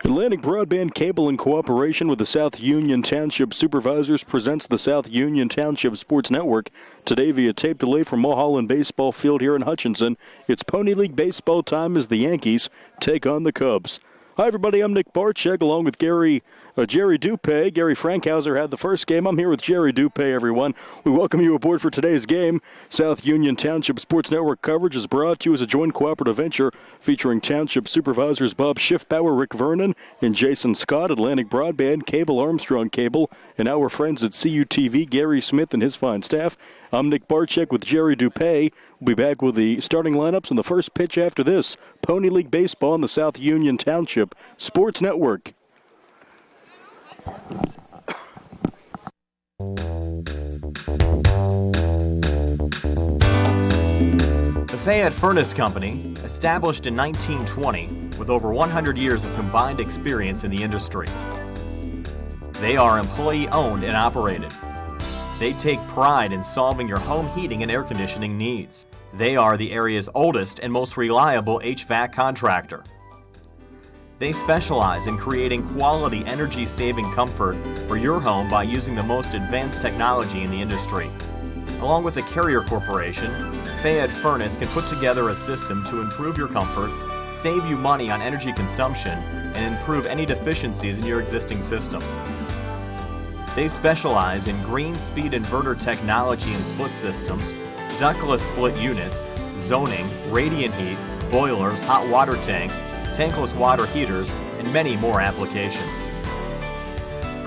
Atlantic Broadband Cable, in cooperation with the South Union Township Supervisors, presents the South Union Township Sports Network. Today via tape delay from Mulholland Baseball Field here in Hutchinson. It's Pony League baseball time as the Yankees take on the Cubs. Hi, everybody. I'm Nick Barczyk, along with Jerry Dupé. Gary Frankhauser had the first game. I'm here with Jerry Dupé, everyone. We welcome you aboard for today's game. South Union Township Sports Network coverage is brought to you as a joint cooperative venture featuring Township Supervisors Bob Schiffbauer, Rick Vernon, and Jason Scott, Atlantic Broadband, Cable, Armstrong Cable, and our friends at CUTV, Gary Smith and his fine staff. I'm Nick Barczyk with Jerry Dupé. We'll be back with the starting lineups and the first pitch after this. Pony League Baseball on the South Union Township Sports Network. The Fayette Furnace Company, established in 1920 with over 100 years of combined experience in the industry. They are employee-owned and operated. They take pride in solving your home heating and air conditioning needs. They are the area's oldest and most reliable HVAC contractor. They specialize in creating quality energy-saving comfort for your home by using the most advanced technology in the industry. Along with the Carrier Corporation, Fayette Furnace can put together a system to improve your comfort, save you money on energy consumption, and improve any deficiencies in your existing system. They specialize in green speed inverter technology and split systems, ductless split units, zoning, radiant heat, boilers, hot water tanks, tankless water heaters, and many more applications.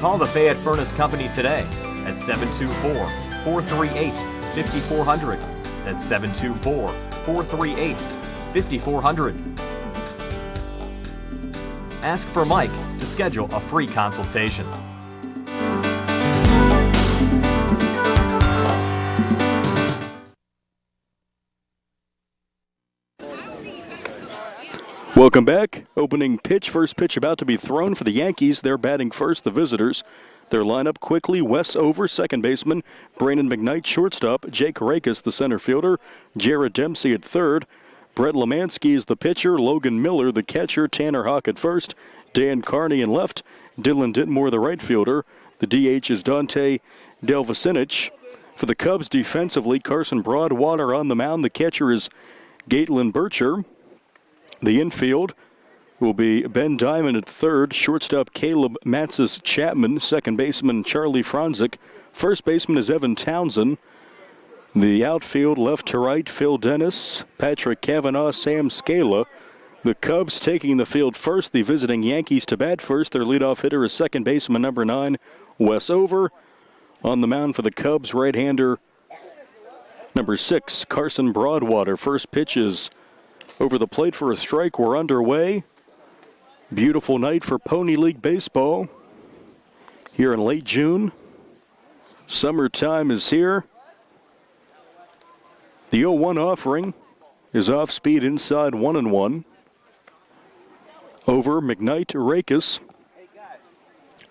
Call the Fayette Furnace Company today at 724-438-5400. That's 724-438-5400. Ask for Mike to schedule a free consultation. Welcome back. Opening pitch, first pitch about to be thrown for the Yankees. They're batting first, the visitors. Their lineup quickly: Wes Over, second baseman; Brandon McKnight, shortstop; Jake Rakes, the center fielder; Jared Dempsey at third; Brett Lemansky is the pitcher; Logan Miller, the catcher; Tanner Hawk at first; Dan Carney in left; Dylan Ditmore, the right fielder. The DH is Dante Delvacinich. For the Cubs defensively, Carson Broadwater on the mound. The catcher is Gatelin Bircher. The infield will be Ben Diamond at third, shortstop Caleb Matsis Chapman, second baseman Charlie Franzik, first baseman is Evan Townsend. The outfield, left to right, Phil Dennis, Patrick Cavanaugh, Sam Scala. The Cubs taking the field first, the visiting Yankees to bat first. Their leadoff hitter is second baseman number 9, Wes Over. On the mound for the Cubs, right-hander number 6, Carson Broadwater. First pitch is over the plate for a strike. We're underway. Beautiful night for Pony League baseball here in late June. Summertime is here. The 0-1 offering is off speed inside 1-1. Over, McKnight, Rakes.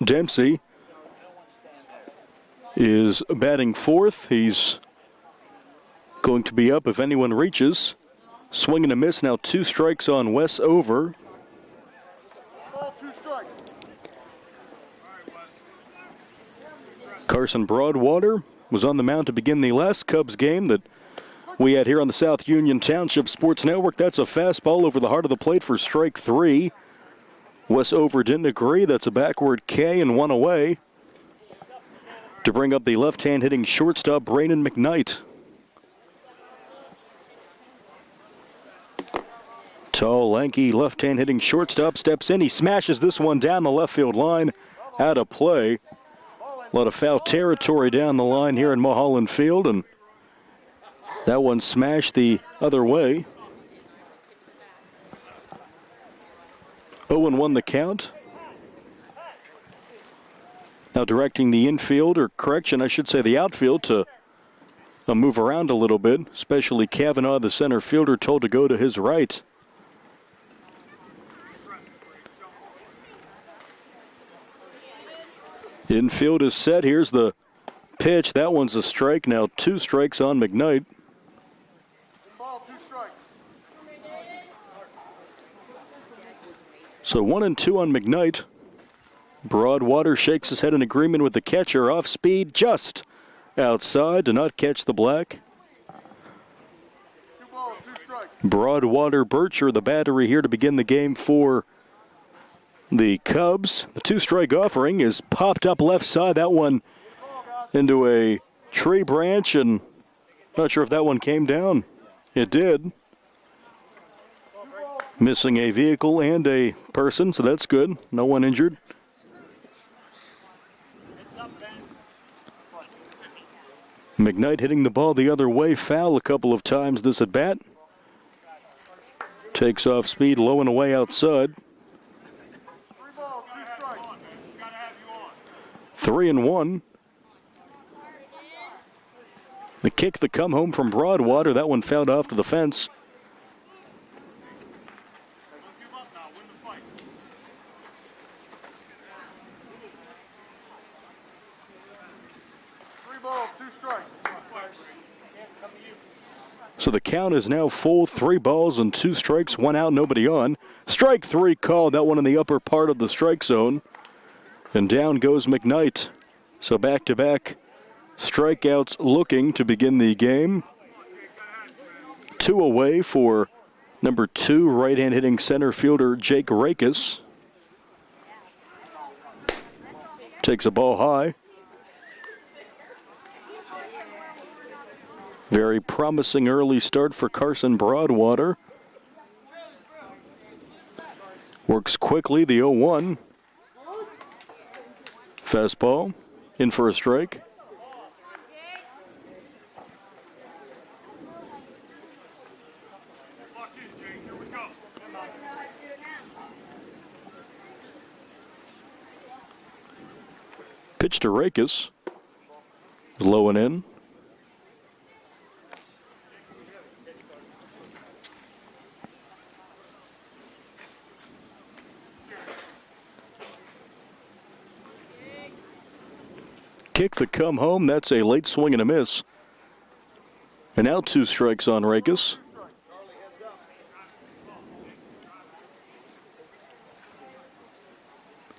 Dempsey is batting fourth. He's going to be up if anyone reaches. Swing and a miss, now 2 strikes on Wes Over. Carson Broadwater was on the mound to begin the last Cubs game that we had here on the South Union Township Sports Network. That's a fastball over the heart of the plate for strike 3. Wes Over didn't agree. That's a backward K and 1 away to bring up the left-hand hitting shortstop, Brandon McKnight. Tall, lanky, left-hand hitting shortstop steps in. He smashes this one down the left field line, out of play. A lot of foul territory down the line here in Mulholland Field, and that one smashed the other way. 0-1 the count. Now directing the infield, or correction, I should say the outfield, to move around a little bit, especially Cavanaugh, the center fielder, told to go to his right. Infield is set. Here's the pitch. That one's a strike. Now 2 strikes on McKnight. So 1-2 on McKnight. Broadwater shakes his head in agreement with the catcher. Off speed, just outside to not catch the black. Broadwater Bircher, the battery here to begin the game for the Cubs. The two-strike offering is popped up left side. That one into a tree branch, and not sure if that one came down. It did. Missing a vehicle and a person, so that's good. No one injured. McKnight hitting the ball the other way, foul a couple of times this at bat. Takes off speed, low and away outside. 3-1. The kick, the come home from Broadwater. That one fouled off to the fence. So the count is now full. 3 balls and 2 strikes, 1 out, nobody on. Strike 3 called. That one in the upper part of the strike zone. And down goes McKnight. So back-to-back strikeouts looking to begin the game. 2 away for number 2 right-hand hitting center fielder Jake Rakes. Takes a ball high. Very promising early start for Carson Broadwater. Works quickly, the 0-1. Fastball, in for a strike. Pitch to Rakes. Low and in. Kick the come home. That's a late swing and a miss. And now 2 strikes on Rakes.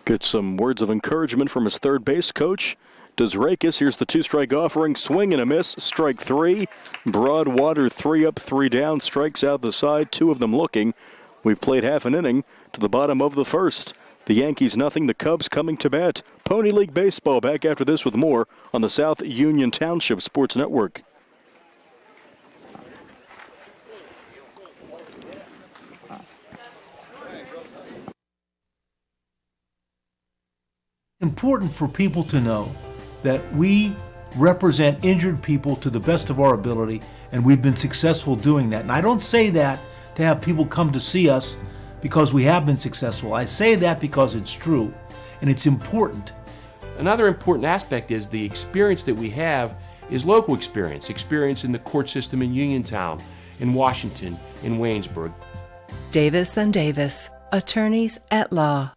Gets some words of encouragement from his third base coach. Does Rakes. Here's the 2-strike offering. Swing and a miss. Strike 3. Broadwater 3 up, 3 down. Strikes out the side. 2 of them looking. We've played half an inning to the bottom of the first. The Yankees nothing, the Cubs coming to bat. Pony League Baseball back after this with more on the South Union Township Sports Network. Important for people to know that we represent injured people to the best of our ability, and we've been successful doing that. And I don't say that to have people come to see us because we have been successful. I say that because it's true, and it's important. Another important aspect is the experience that we have is local experience in the court system in Uniontown, in Washington, in Waynesburg. Davis & Davis, attorneys at law.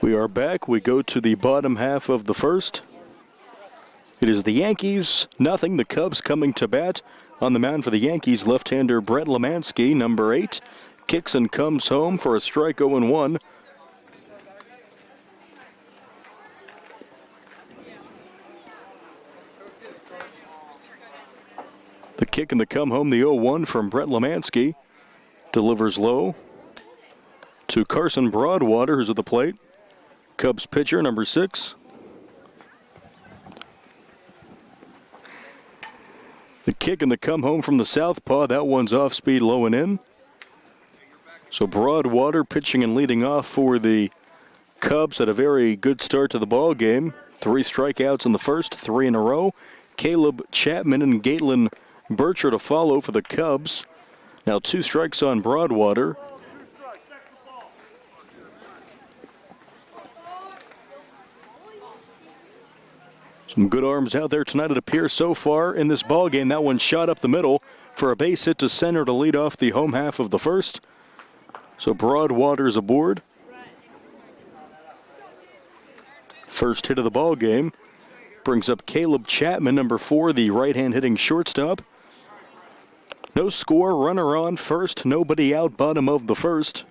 We are back. We go to the bottom half of the first. It is the Yankees, nothing. The Cubs coming to bat. On the mound for the Yankees, left-hander Brett Lemansky, number 8. Kicks and comes home for a strike, 0-1. The kick and the come home, the 0-1 from Brett Lemansky. Delivers low to Carson Broadwater, who's at the plate. Cubs pitcher, number 6. The kick and the come home from the southpaw. That one's off speed, low and in. So Broadwater pitching and leading off for the Cubs. Had a very good start to the ball game. 3 strikeouts in the first, 3 in a row. Caleb Chapman and Galen Bircher to follow for the Cubs. Now 2 strikes on Broadwater. Some good arms out there tonight, it appears, so far in this ball game. That one shot up the middle for a base hit to center to lead off the home half of the first. So Broadwater's aboard. First hit of the ball game brings up Caleb Chapman, number 4, the right-hand hitting shortstop. No score, runner on first, nobody out, bottom of the first.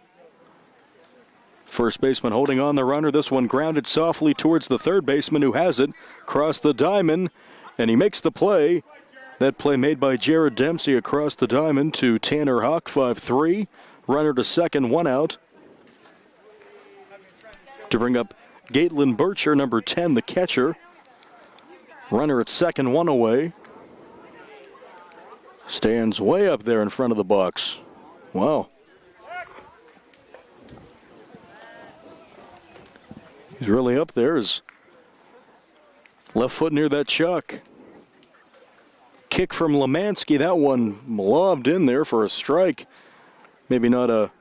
First baseman holding on the runner. This one grounded softly towards the third baseman, who has it. Across the diamond, and he makes the play. That play made by Jared Dempsey across the diamond to Tanner Hawk, 5-3. Runner to second, 1 out. To bring up Galen Bircher, number 10, the catcher. Runner at second, 1 away. Stands way up there in front of the box. Wow. He's really up there. His left foot near that chuck. Kick from Lemansky. That one lobbed in there for a strike. Maybe not a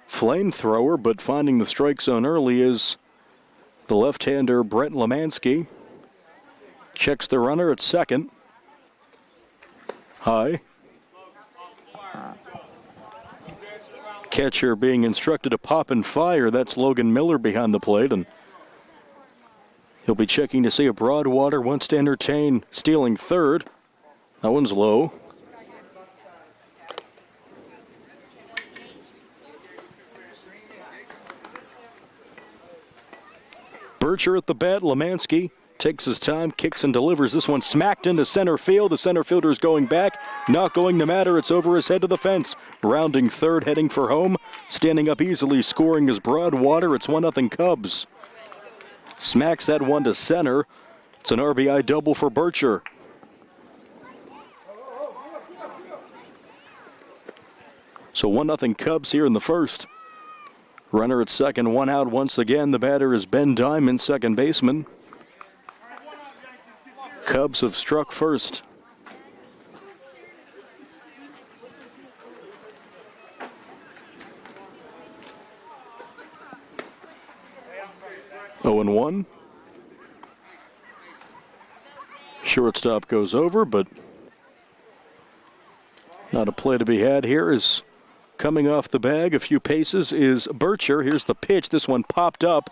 flamethrower, but finding the strike zone early is the left-hander Brett Lemansky. Checks the runner at second. High. Catcher being instructed to pop and fire. That's Logan Miller behind the plate, and he'll be checking to see if Broadwater wants to entertain stealing third. That one's low. Bircher at the bat. Lemansky takes his time, kicks and delivers. This one smacked into center field. The center fielder's going back. Not going to matter. It's over his head to the fence. Rounding third, heading for home. Standing up easily, scoring is Broadwater. It's 1-0 Cubs. Smacks that one to center. It's an RBI double for Bircher. So 1-0 Cubs here in the first. Runner at second, 1 out once again. The batter is Ben Diamond, second baseman. Cubs have struck first. Oh, and 1. Shortstop goes over, but not a play to be had here. Is coming off the bag a few paces is Bircher. Here's the pitch. This one popped up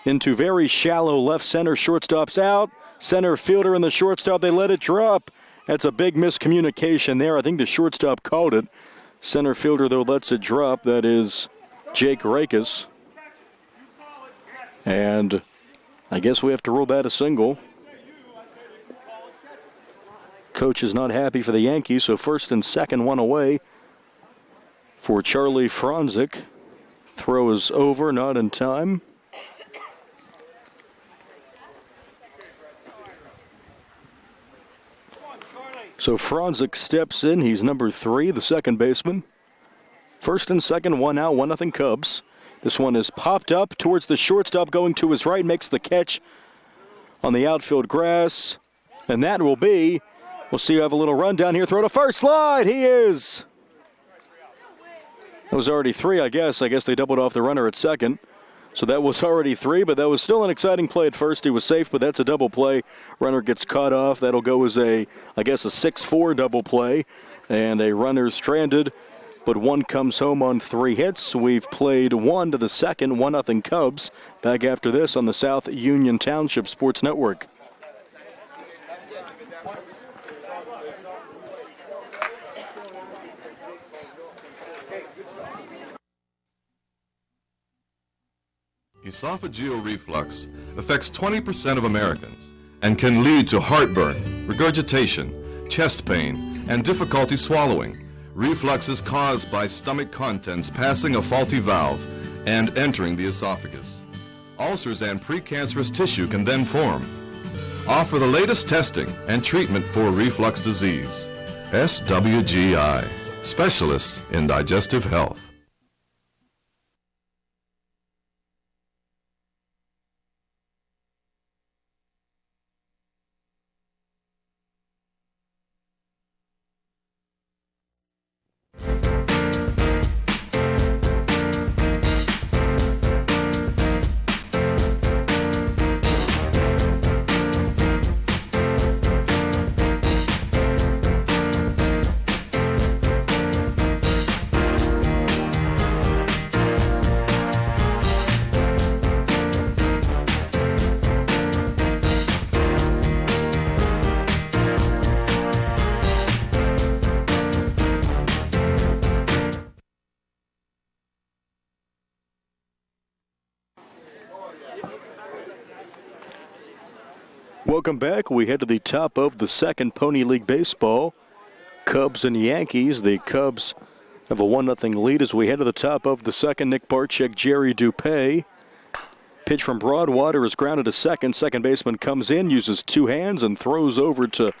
into very shallow left center. Shortstop's out. Center fielder and the shortstop, they let it drop. That's a big miscommunication there. I think the shortstop called it. Center fielder, though, lets it drop. That is Jake Rakes. And I guess we have to rule that a single. Coach is not happy for the Yankees, so first and second, 1 away for Charlie Franzik. Throw is over, not in time. So Franzik steps in. He's number 3, the second baseman. First and second, 1 out, 1-0 Cubs. This one is popped up towards the shortstop, going to his right, makes the catch on the outfield grass. And that will be, we'll see you have a little run down here. Throw to first, slide. He is. That was already 3, I guess. I guess they doubled off the runner at second. So that was already 3, but that was still an exciting play at first. He was safe, but that's a double play. Runner gets caught off. That'll go as a 6-4 double play. And a runner stranded, but 1 comes home on 3 hits. We've played 1 to the second, 1-0 Cubs. Back after this on the South Union Township Sports Network. Esophageal reflux affects 20% of Americans and can lead to heartburn, regurgitation, chest pain, and difficulty swallowing. Reflux is caused by stomach contents passing a faulty valve and entering the esophagus. Ulcers and precancerous tissue can then form. Offer the latest testing and treatment for reflux disease. SWGI, specialists in digestive health. Welcome back. We head to the top of the second, Pony League Baseball. Cubs and Yankees. The Cubs have a 1-0 lead as we head to the top of the second. Nick Barczyk, Jerry Dupay. Pitch from Broadwater is grounded to second. Second baseman comes in, uses two hands, and throws over to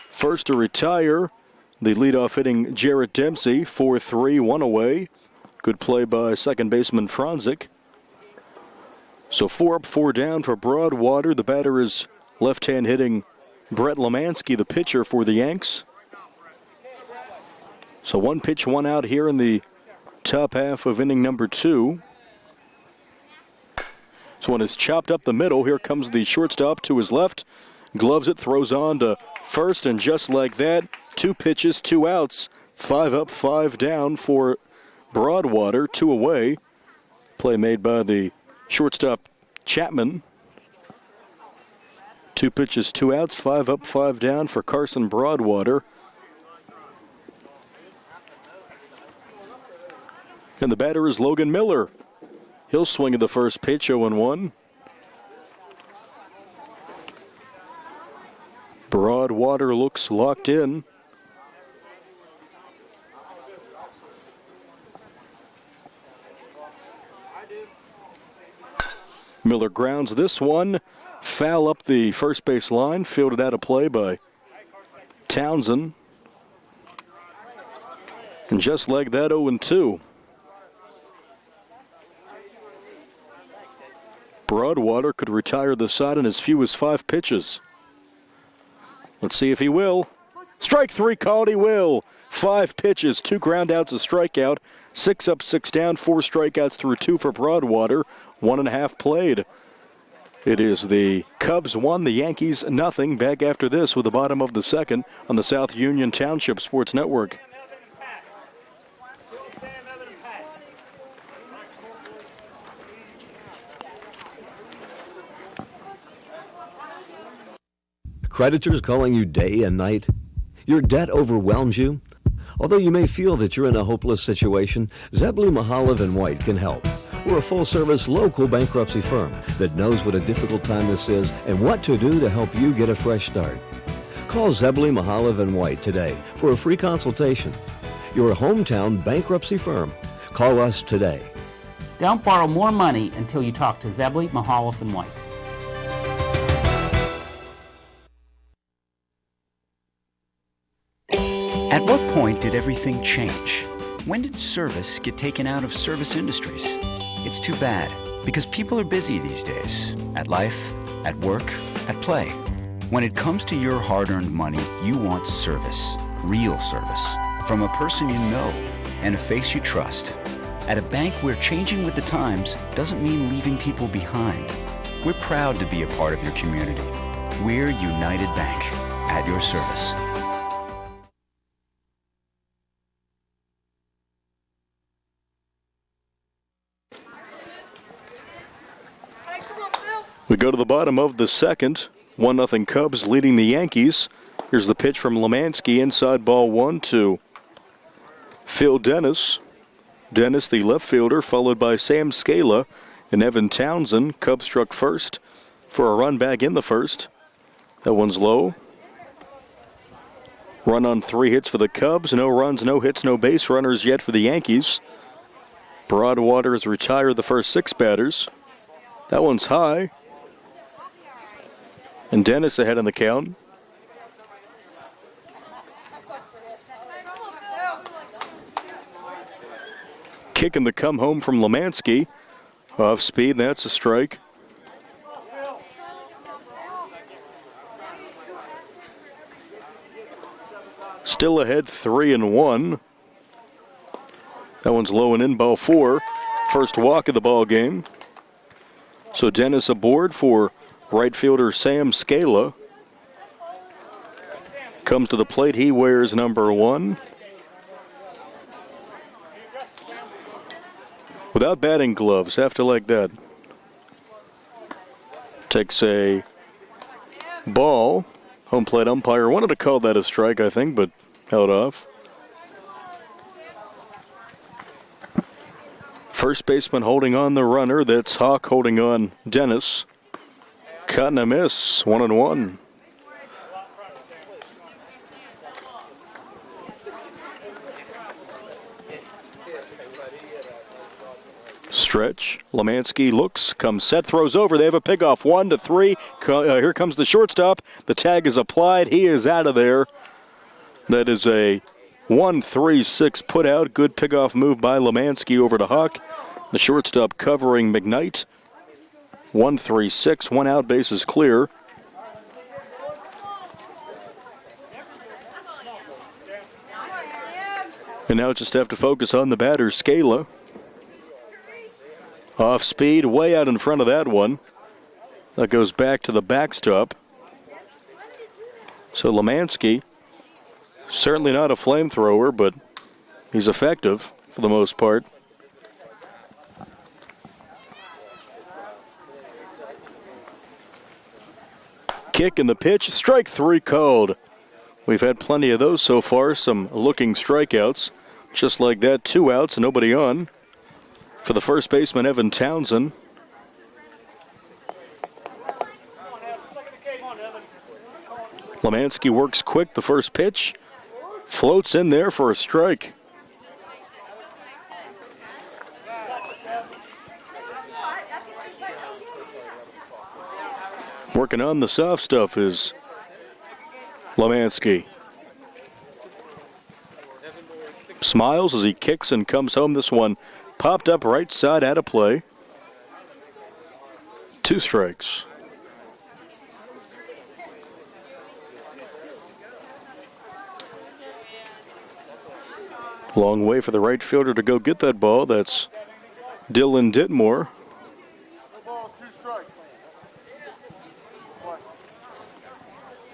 first to retire. The leadoff hitting Jarrett Dempsey, 4-3, one away. Good play by second baseman Franzik. So 4 up, 4 down for Broadwater. The batter is left-hand hitting Brett Lemansky, the pitcher for the Yanks. So 1 pitch, 1 out here in the top half of inning number 2. This one is chopped up the middle. Here comes the shortstop to his left. Gloves it, throws on to first, and just like that, 2 pitches, 2 outs. 5 up, 5 down for Broadwater, 2 away. Play made by the shortstop Chapman. 2 pitches, 2 outs, 5 up, 5 down for Carson Broadwater. And the batter is Logan Miller. He'll swing at the first pitch, 0-1. Broadwater looks locked in. Miller grounds this one. Foul up the first base line, fielded out of play by Townsend. And just like that, 0-2. Broadwater could retire the side in as few as 5 pitches. Let's see if he will. Strike 3 called, he will. 5 pitches, 2 groundouts, a strikeout. 6 up, 6 down, 4 strikeouts through 2 for Broadwater. 1.5 played. It is the Cubs 1, the Yankees 0. Back after this with the bottom of the second on the South Union Township Sports Network. Creditors calling you day and night? Your debt overwhelms you? Although you may feel that you're in a hopeless situation, Zebley, Mahalev & White can help. We're a full-service local bankruptcy firm that knows what a difficult time this is and what to do to help you get a fresh start. Call Zebley, Mahalev & White today for a free consultation. Your hometown bankruptcy firm. Call us today. Don't borrow more money until you talk to Zebley, Mahalev & White. At what point did everything change? When did service get taken out of service industries? It's too bad, because people are busy these days. At life, at work, at play. When it comes to your hard-earned money, you want service. Real service. From a person you know and a face you trust. At a bank where changing with the times doesn't mean leaving people behind. We're proud to be a part of your community. We're United Bank, at your service. We go to the bottom of the second. 1-0 Cubs leading the Yankees. Here's the pitch from Lemansky. Inside ball 1 to Phil Dennis. Dennis, the left fielder, followed by Sam Scala and Evan Townsend. Cubs struck first for a run back in the first. That one's low. Run on 3 hits for the Cubs. No runs, no hits, no base runners yet for the Yankees. Broadwater has retired the first 6 batters. That one's high. And Dennis ahead in the count. Kicking the come home from Lemansky. Off speed, that's a strike. Still ahead, 3-1. That one's low and in, ball 4. First walk of the ball game. So Dennis aboard for right fielder Sam Scala. Comes to the plate, he wears number 1. Without batting gloves, have to like that. Takes a ball. Home plate umpire wanted to call that a strike, I think, but held off. First baseman holding on the runner. That's Hawk holding on Dennis. Cut and a miss, 1-1. Stretch. Lemansky looks, comes set, throws over. They have a pick off. 1-3. Here comes the shortstop. The tag is applied. He is out of there. That is a 1-3-6 put out. Good pickoff move by Lemansky over to Hawk. The shortstop covering McKnight. 1-3-6. 1 out, base is clear. And now just have to focus on the batter, Scala. Off speed, way out in front of that one. That goes back to the backstop. So Lemansky, certainly not a flamethrower, but he's effective for the most part. Kick in the pitch, strike 3 called. We've had plenty of those so far, some looking strikeouts. Just like that, 2 outs, nobody on. For the first baseman, Evan Townsend. Lemansky works quick, the first pitch. Floats in there for a strike. Working on the soft stuff is Lemansky. Smiles as he kicks and comes home. This one popped up right side, out of play. 2 strikes. Long way for the right fielder to go get that ball. That's Dylan Ditmore.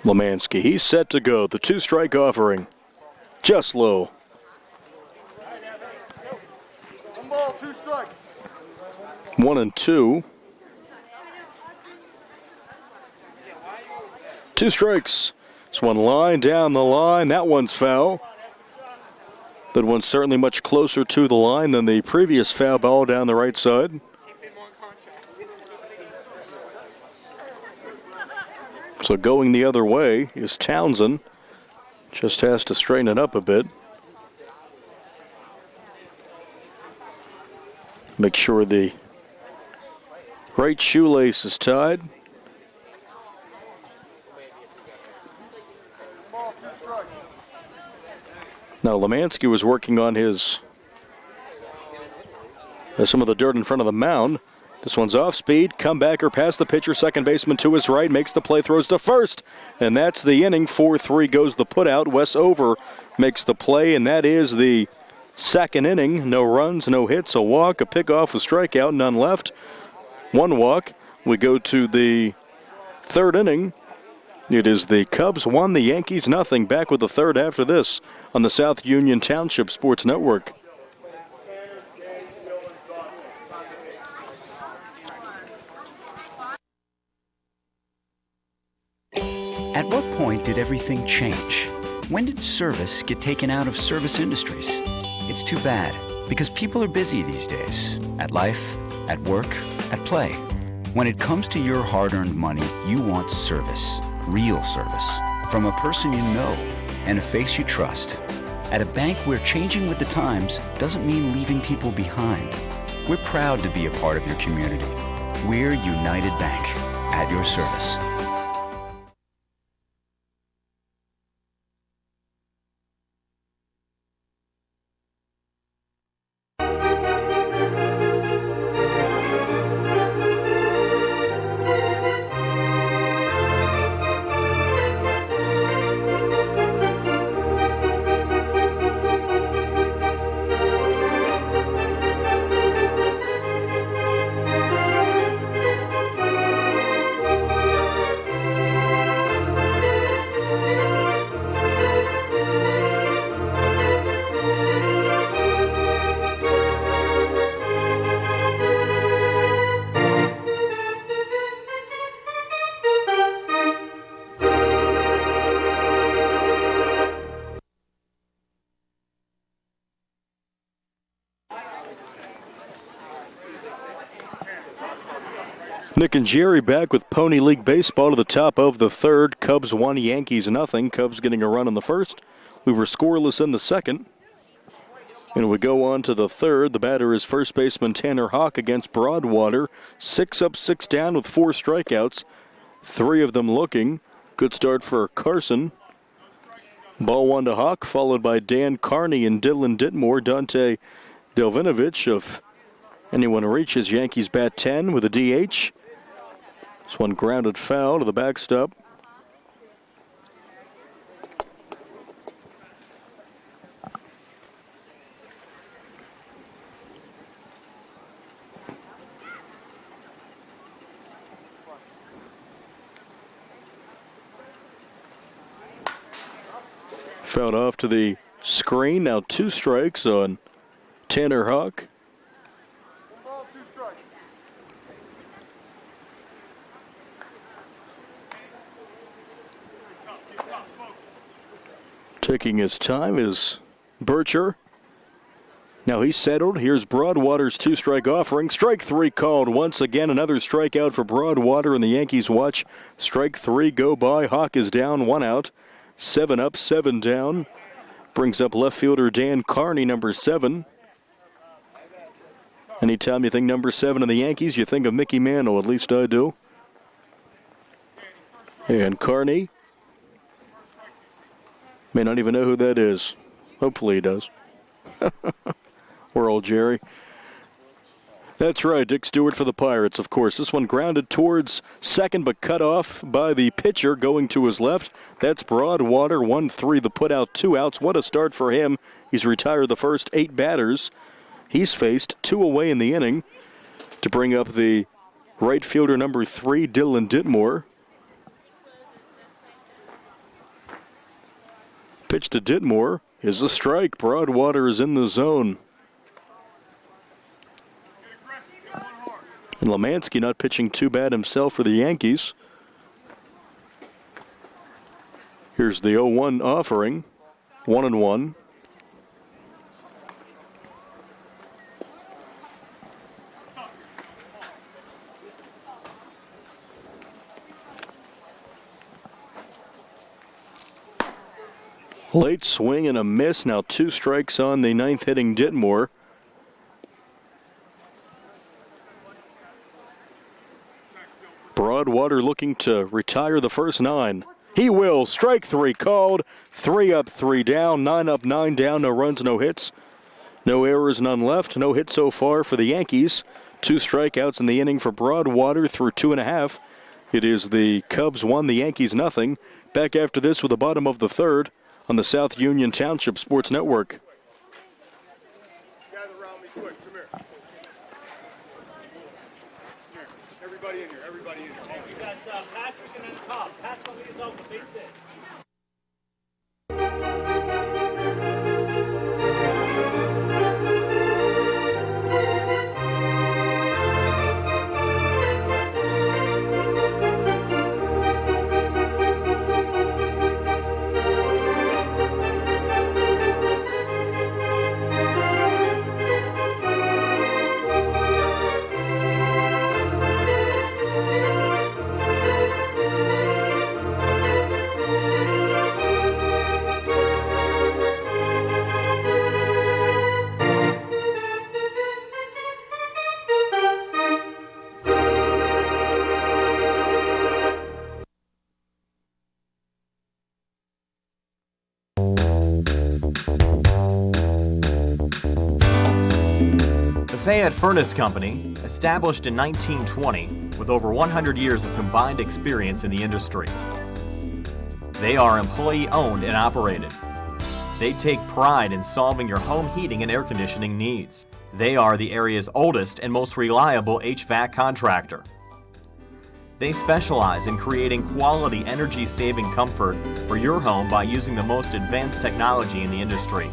Lemansky, he's set to go. The 2-strike offering. Just low. 1-2. 2 strikes. This one line down the line. That one's foul. That one's certainly much closer to the line than the previous foul ball down the right side. So going the other way is Townsend. Just has to straighten it up a bit. Make sure the right shoelace is tied. Now Lemansky was working on his some of the dirt in front of the mound. This one's off speed, comebacker past the pitcher, second baseman to his right, makes the play, throws to first, and that's the inning. 4-3 goes the putout. Wes Over makes the play, and that is the second inning. No runs, no hits, a walk, a pickoff, a strikeout, none left. 1 walk. We go to the third inning. It is the Cubs 1, the Yankees nothing. Back with the third after this on the South Union Township Sports Network. At what point did everything change? When did service get taken out of service industries? It's too bad, because people are busy these days. At life, at work, at play. When it comes to your hard-earned money, you want service. Real service. From a person you know. and a face you trust. At a bank where changing with the times doesn't mean leaving people behind. We're proud to be a part of your community. We're United Bank, at your service. Nick and Jerry back with Pony League Baseball to the top of the third. Cubs 1, Yankees nothing. Cubs getting a run in the first. We were scoreless in the second. And we go on to the third. The batter is first baseman Tanner Hawk against Broadwater. 6 up, 6 down with 4 strikeouts. 3 of them looking. Good start for Carson. Ball 1 to Hawk, followed by Dan Carney and Dylan Ditmore. Dante Delvinovich, if anyone reaches, Yankees bat 10 with a DH. This one grounded foul to the backstop. Fouled off to the screen. Now 2 strikes on Tanner Hawk. Taking his time is Bircher. Now he's settled. Here's Broadwater's 2-strike offering. Strike 3 called. Once again, another strikeout for Broadwater, and the Yankees watch strike 3 go by. Hawk is down, 1 out. 7 up, 7 down. Brings up left fielder Dan Carney, number 7. Anytime you think number 7 of the Yankees, you think of Mickey Mantle. At least I do. And Carney may not even know who that is. Hopefully he does. Or old Jerry. That's right, Dick Stewart for the Pirates, of course. This one grounded towards second, but cut off by the pitcher going to his left. That's Broadwater, 1-3, the put out, 2 outs. What a start for him. He's retired the first 8 batters. He's faced 2 away in the inning to bring up the right fielder number 3, Dylan Ditmore. Pitch to Ditmore is a strike. Broadwater is in the zone. And Lemansky not pitching too bad himself for the Yankees. Here's the 0-1 offering. 1-1. Late swing and a miss. Now 2 strikes on the 9th hitting Ditmore. Broadwater looking to retire the first 9. He will. Strike 3 called. 3 up, 3 down. 9 up, 9 down. No runs, no hits. No errors, none left. No hit so far for the Yankees. 2 strikeouts in the inning for Broadwater through 2.5. It is the Cubs 1, the Yankees nothing. Back after this with the bottom of the third on the South Union Township Sports Network. Gather around me quick. Come here. Here. Everybody in here. Everybody in here. We got Patrick and then Top. Pat's going to lead us off the base hit. Fayette Furnace Company, established in 1920 with over 100 years of combined experience in the industry. They are employee-owned and operated. They take pride in solving your home heating and air conditioning needs. They are the area's oldest and most reliable HVAC contractor. They specialize in creating quality energy-saving comfort for your home by using the most advanced technology in the industry.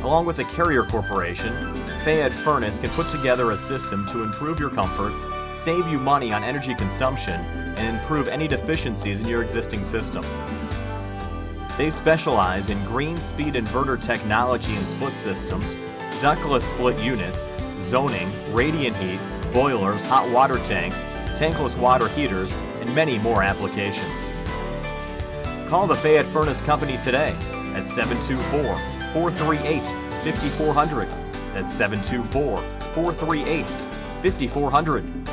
Along with the Carrier Corporation, Fayette Furnace can put together a system to improve your comfort, save you money on energy consumption, and improve any deficiencies in your existing system. They specialize in green speed inverter technology and split systems, ductless split units, zoning, radiant heat, boilers, hot water tanks, tankless water heaters, and many more applications. Call the Fayette Furnace Company today at 724-438-5400. That's 724-438-5400.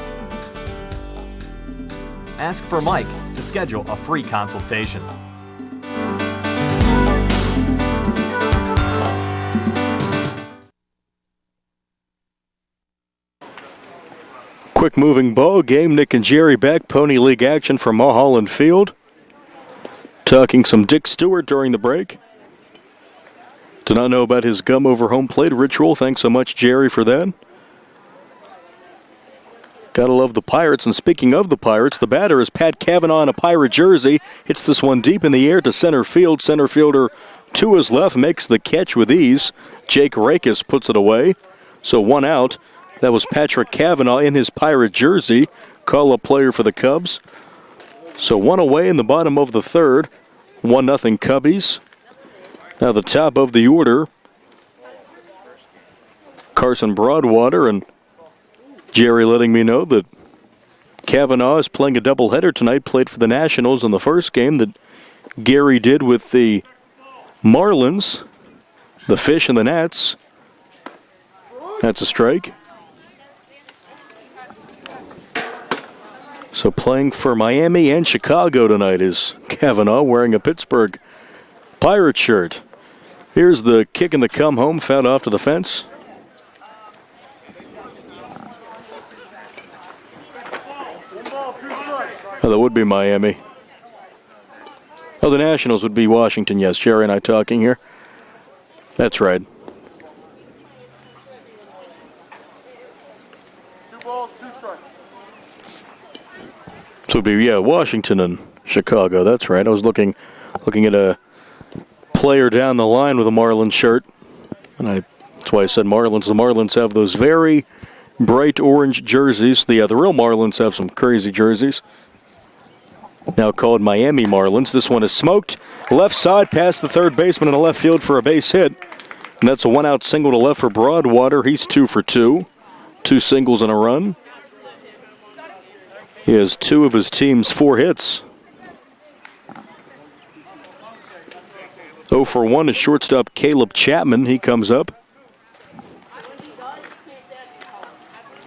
Ask for Mike to schedule a free consultation. Quick moving ball game. Nick and Jerry back. Pony League action from Mulholland Field. Talking some Dick Stewart during the break. Do not know about his gum over home plate ritual. Thanks so much, Jerry, for that. Gotta love the Pirates. And speaking of the Pirates, the batter is Pat Cavanaugh in a Pirate jersey. Hits this one deep in the air to center field. Center fielder to his left makes the catch with ease. Jake Rakes puts it away. So one out. That was Patrick Cavanaugh in his Pirate jersey. Call-up player for the Cubs. So one away in the bottom of the third. 1-0 Cubbies. Now the top of the order. Carson Broadwater, and Jerry letting me know that Cavanaugh is playing a doubleheader tonight. Played for the Nationals in the first game that Gary did with the Marlins. The Fish and the Nats. That's a strike. So playing for Miami and Chicago tonight is Cavanaugh, wearing a Pittsburgh Pirate shirt. Here's the kick and the come home, fouled off to the fence. Oh, that would be Miami. Oh, the Nationals would be Washington. Yes, Jerry and I talking here. That's right. 2 balls, 2 strikes. So it would be, Washington and Chicago. That's right. I was looking at a player down the line with a Marlins shirt. And that's why I said Marlins. The Marlins have those very bright orange jerseys. The real Marlins have some crazy jerseys. Now called Miami Marlins. This one is smoked. Left side past the third baseman in the left field for a base hit. And that's a one-out single to left for Broadwater. He's 2 for 2. 2 singles and a run. He has 2 of his team's 4 hits. 0 for 1 is shortstop Caleb Chapman. He comes up.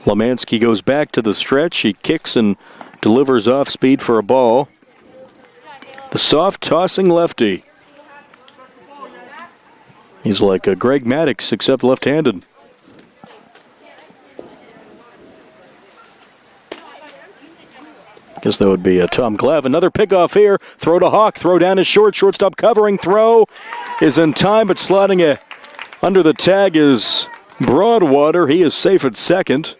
Lemansky goes back to the stretch. He kicks and delivers off speed for a ball. The soft tossing lefty. He's like a Greg Maddux except left-handed. Guess that would be a Tom Glev. Another pickoff here. Throw to Hawk. Throw down is short. Shortstop covering. Throw is in time, but sliding under the tag is Broadwater. He is safe at second.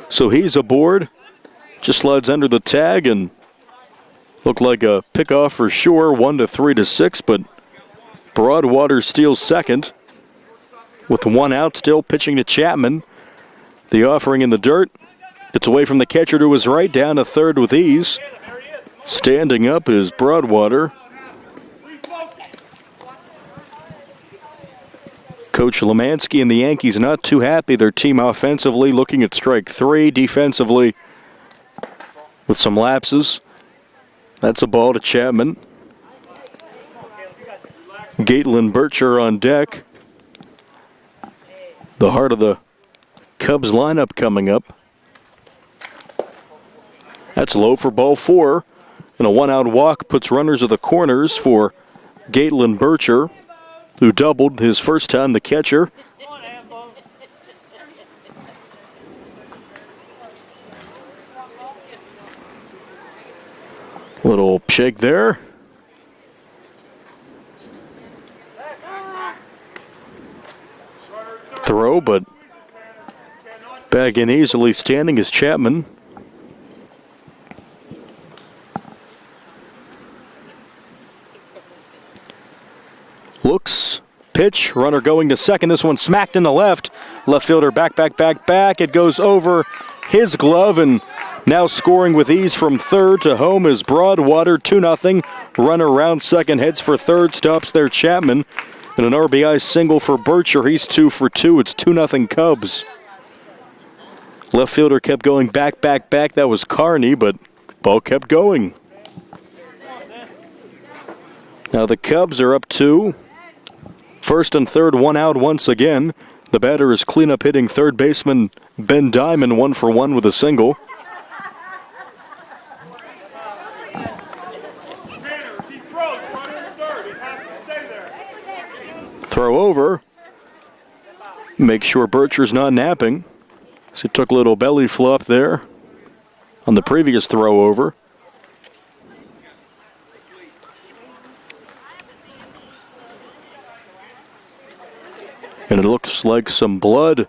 So he's aboard. Just slides under the tag and looked like a pickoff for sure. 1-3-6, but Broadwater steals second with 1 out. Still pitching to Chapman. The offering in the dirt. It's away from the catcher to his right, down to third with ease. Standing up is Broadwater. Coach Lemansky and the Yankees not too happy. Their team offensively looking at strike 3. Defensively with some lapses. That's a ball to Chapman. Gatelin Bircher on deck. The heart of the Cubs lineup coming up. That's low for ball 4. And a 1-out walk puts runners of the corners for Gatelin Bircher, who doubled his first time, the catcher. Shake there. Throw, but back in easily standing is Chapman. Looks, pitch, runner going to second. This one smacked in the left. Left fielder back. It goes over his glove, and now scoring with ease from third to home is Broadwater, 2-0. Runner round second, heads for third, stops there Chapman. And an RBI single for Bircher. He's 2 for 2. It's 2-0 Cubs. Left fielder kept going back. That was Carney, but ball kept going. Now the Cubs are up 2. First and third, 1 out once again. The batter is cleanup hitting third baseman Ben Diamond, 1 for 1 with a single. Throw over. Make sure Bircher's not napping. So he took a little belly flop there on the previous throw over. And it looks like some blood,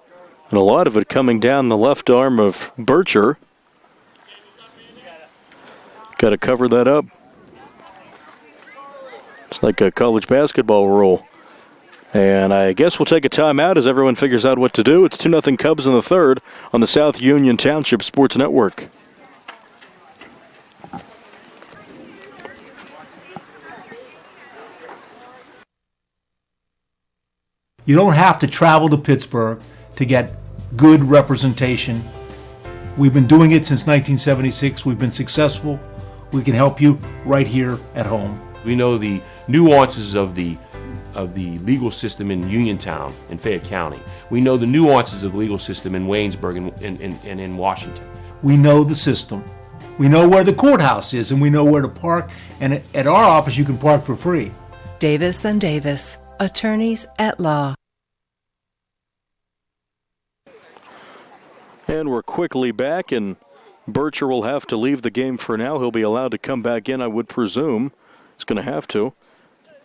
and a lot of it coming down the left arm of Bircher. Got to cover that up. It's like a college basketball rule. And I guess we'll take a timeout as everyone figures out what to do. It's 2-0 Cubs in the third on the South Union Township Sports Network. You don't have to travel to Pittsburgh to get good representation. We've been doing it since 1976. We've been successful. We can help you right here at home. We know the nuances of the legal system in Uniontown in Fayette County. We know the nuances of the legal system in Waynesburg and in Washington. We know the system. We know where the courthouse is, and we know where to park. And at our office, you can park for free. Davis & Davis, attorneys at law. And we're quickly back, and Bircher will have to leave the game for now. He'll be allowed to come back in, I would presume. He's going to have to.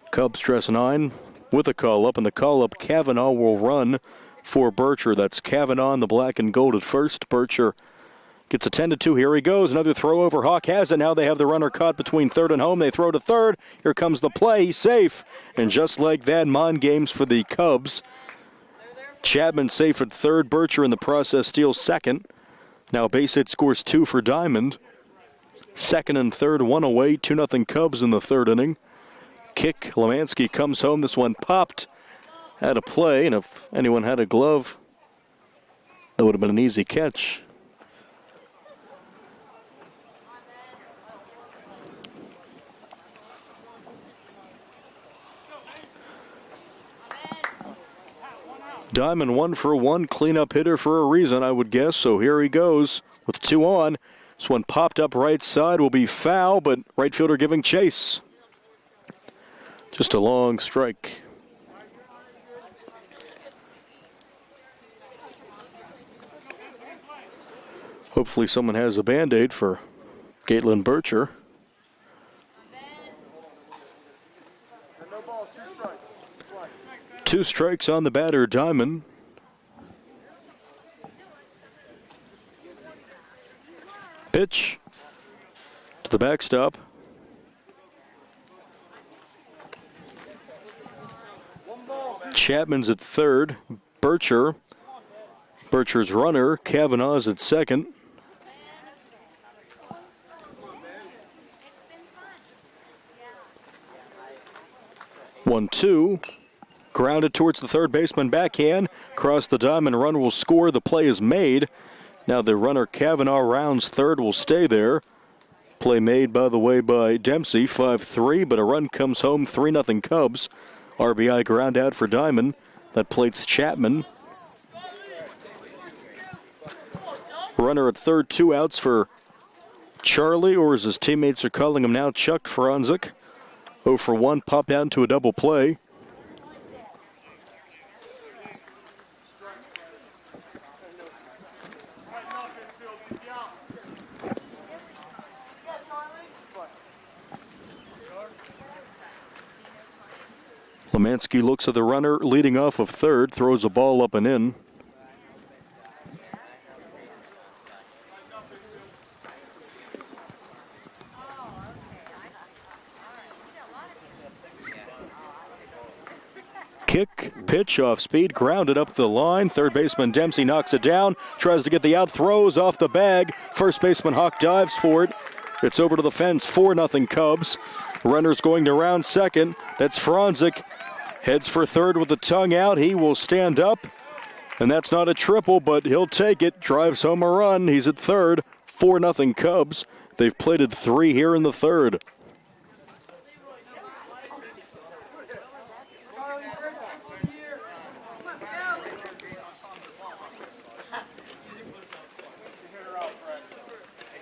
Cubs dress 9 with a call-up, and the call-up, Kavanaugh will run for Bircher. That's Kavanaugh in the black and gold at first. Bircher gets a 10-2. Here he goes. Another throw over. Hawk has it. Now they have the runner caught between third and home. They throw to third. Here comes the play. He's safe. And just like that, mind games for the Cubs. Chapman safe at third. Bircher in the process steals second. Now base hit scores 2 for Diamond. Second and third, 1 away. 2-0 Cubs in the third inning. Kick. Lemansky comes home. This one popped out of play. And if anyone had a glove, that would have been an easy catch. Diamond 1 for 1, cleanup hitter for a reason, I would guess. So here he goes with 2 on. This one popped up right side, will be foul, but right fielder giving chase. Just a long strike. Hopefully someone has a Band-Aid for Caitlin Bircher. Two strikes on the batter, Diamond. Pitch to the backstop. Chapman's at third. Bircher's runner. Kavanaugh's at second. One, two. Grounded towards the third baseman backhand. Across the diamond, run will score. The play is made. Now the runner Kavanaugh rounds third, will stay there. Play made, by the way, by Dempsey, 5-3, but a run comes home, 3-0 Cubs. RBI ground out for Diamond. That plates Chapman. Runner at third, 2 outs for Charlie, or as his teammates are calling him now, Chuck Franzik. 0 for 1, popped out into a double play. Lemansky looks at the runner leading off of third, throws a ball up and in. Kick, pitch off speed, grounded up the line. Third baseman Dempsey knocks it down, tries to get the out, throws off the bag. First baseman Hawk dives for it. It's over to the fence, 4-0 Cubs. Runner's going to round second. That's Franzik. Heads for third with the tongue out. He will stand up. And that's not a triple, but he'll take it. Drives home a run. He's at third. 4-0 Cubs. They've plated 3 here in the third.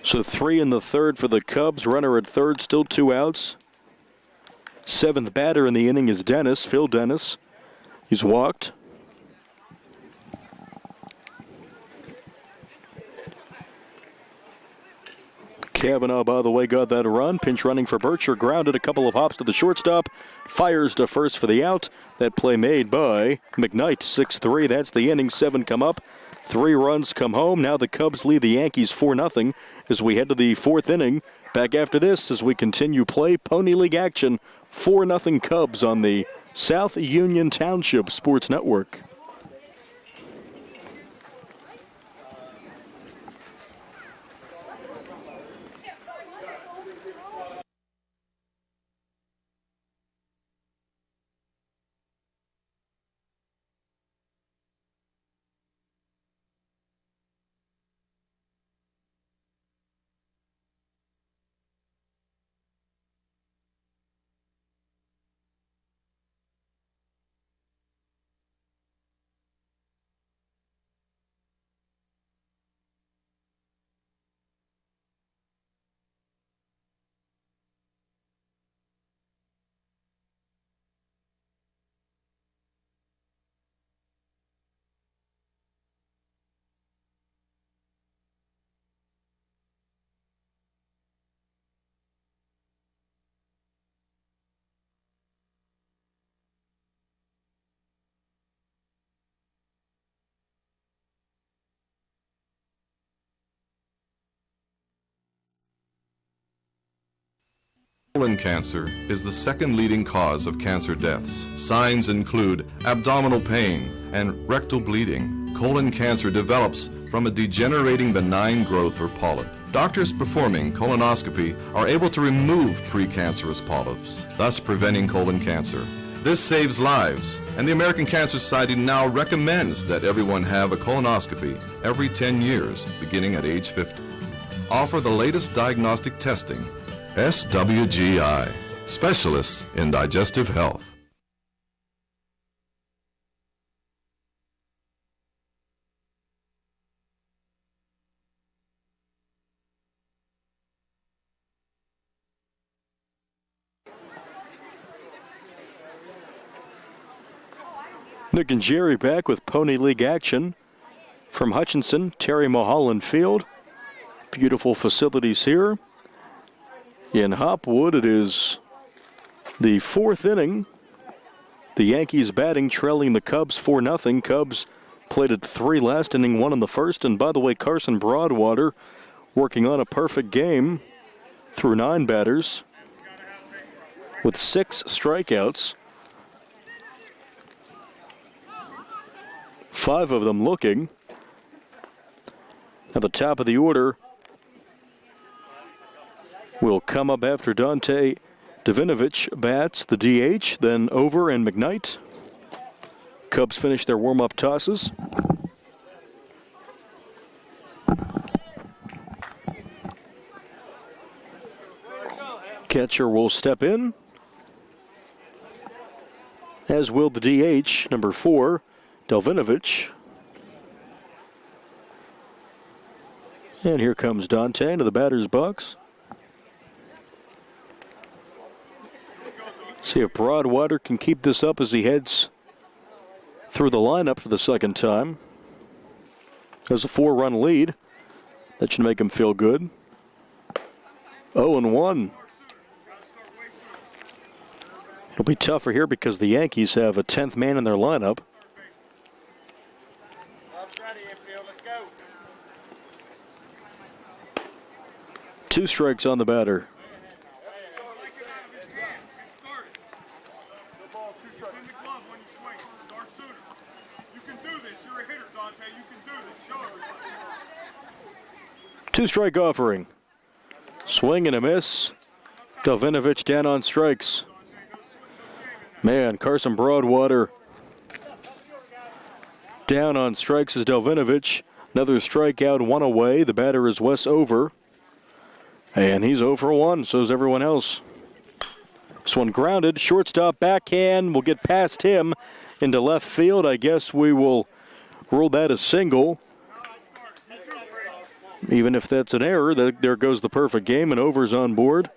So 3 in the third for the Cubs. Runner at third, still 2 outs. Seventh batter in the inning is Dennis, Phil Dennis. He's walked. Cavanaugh, by the way, got that run. Pinch running for Bircher, grounded a couple of hops to the shortstop. Fires to first for the out. That play made by McKnight, 6-3. That's the inning. 7 come up. 3 runs come home. Now the Cubs lead the Yankees 4-0 as we head to the 4th inning. Back after this as we continue play. Pony League action. 4-0 Cubs on the South Union Township Sports Network. Colon cancer is the second leading cause of cancer deaths. Signs include abdominal pain and rectal bleeding. Colon cancer develops from a degenerating benign growth or polyp. Doctors performing colonoscopy are able to remove precancerous polyps, thus preventing colon cancer. This saves lives, and the American Cancer Society now recommends that everyone have a colonoscopy every 10 years, beginning at age 50. Offer the latest diagnostic testing. SWGI, specialists in digestive health. Nick and Jerry back with Pony League action from Hutchinson, Terry Mulholland Field. Beautiful facilities here. In Hopwood, it is the 4th inning. The Yankees batting, trailing the Cubs 4-0. Cubs plated 3 last inning, 1 in the first. And by the way, Carson Broadwater working on a perfect game through 9 batters with 6 strikeouts. 5 of them looking. At the top of the order will come up after Dante Davinovich bats the DH, then Over and McKnight. Cubs finish their warm-up tosses. Catcher will step in, as will the DH, number 4, Delvinovich. And here comes Dante into the batter's box. See if Broadwater can keep this up as he heads through the lineup for the second time. Has a 4-run lead. That should make him feel good. 0-1. It'll be tougher here because the Yankees have a 10th man in their lineup. Two strikes on the batter. Two-strike offering. Swing and a miss. Delvinovich down on strikes. Man, Carson Broadwater down on strikes is Delvinovich. Another strikeout, one away. The batter is Wes Over. And he's 0 for 1, so is everyone else. This one grounded. Shortstop backhand will get past him into left field. I guess we will rule that a single. Even if that's an error, there goes the perfect game, and Over's on board.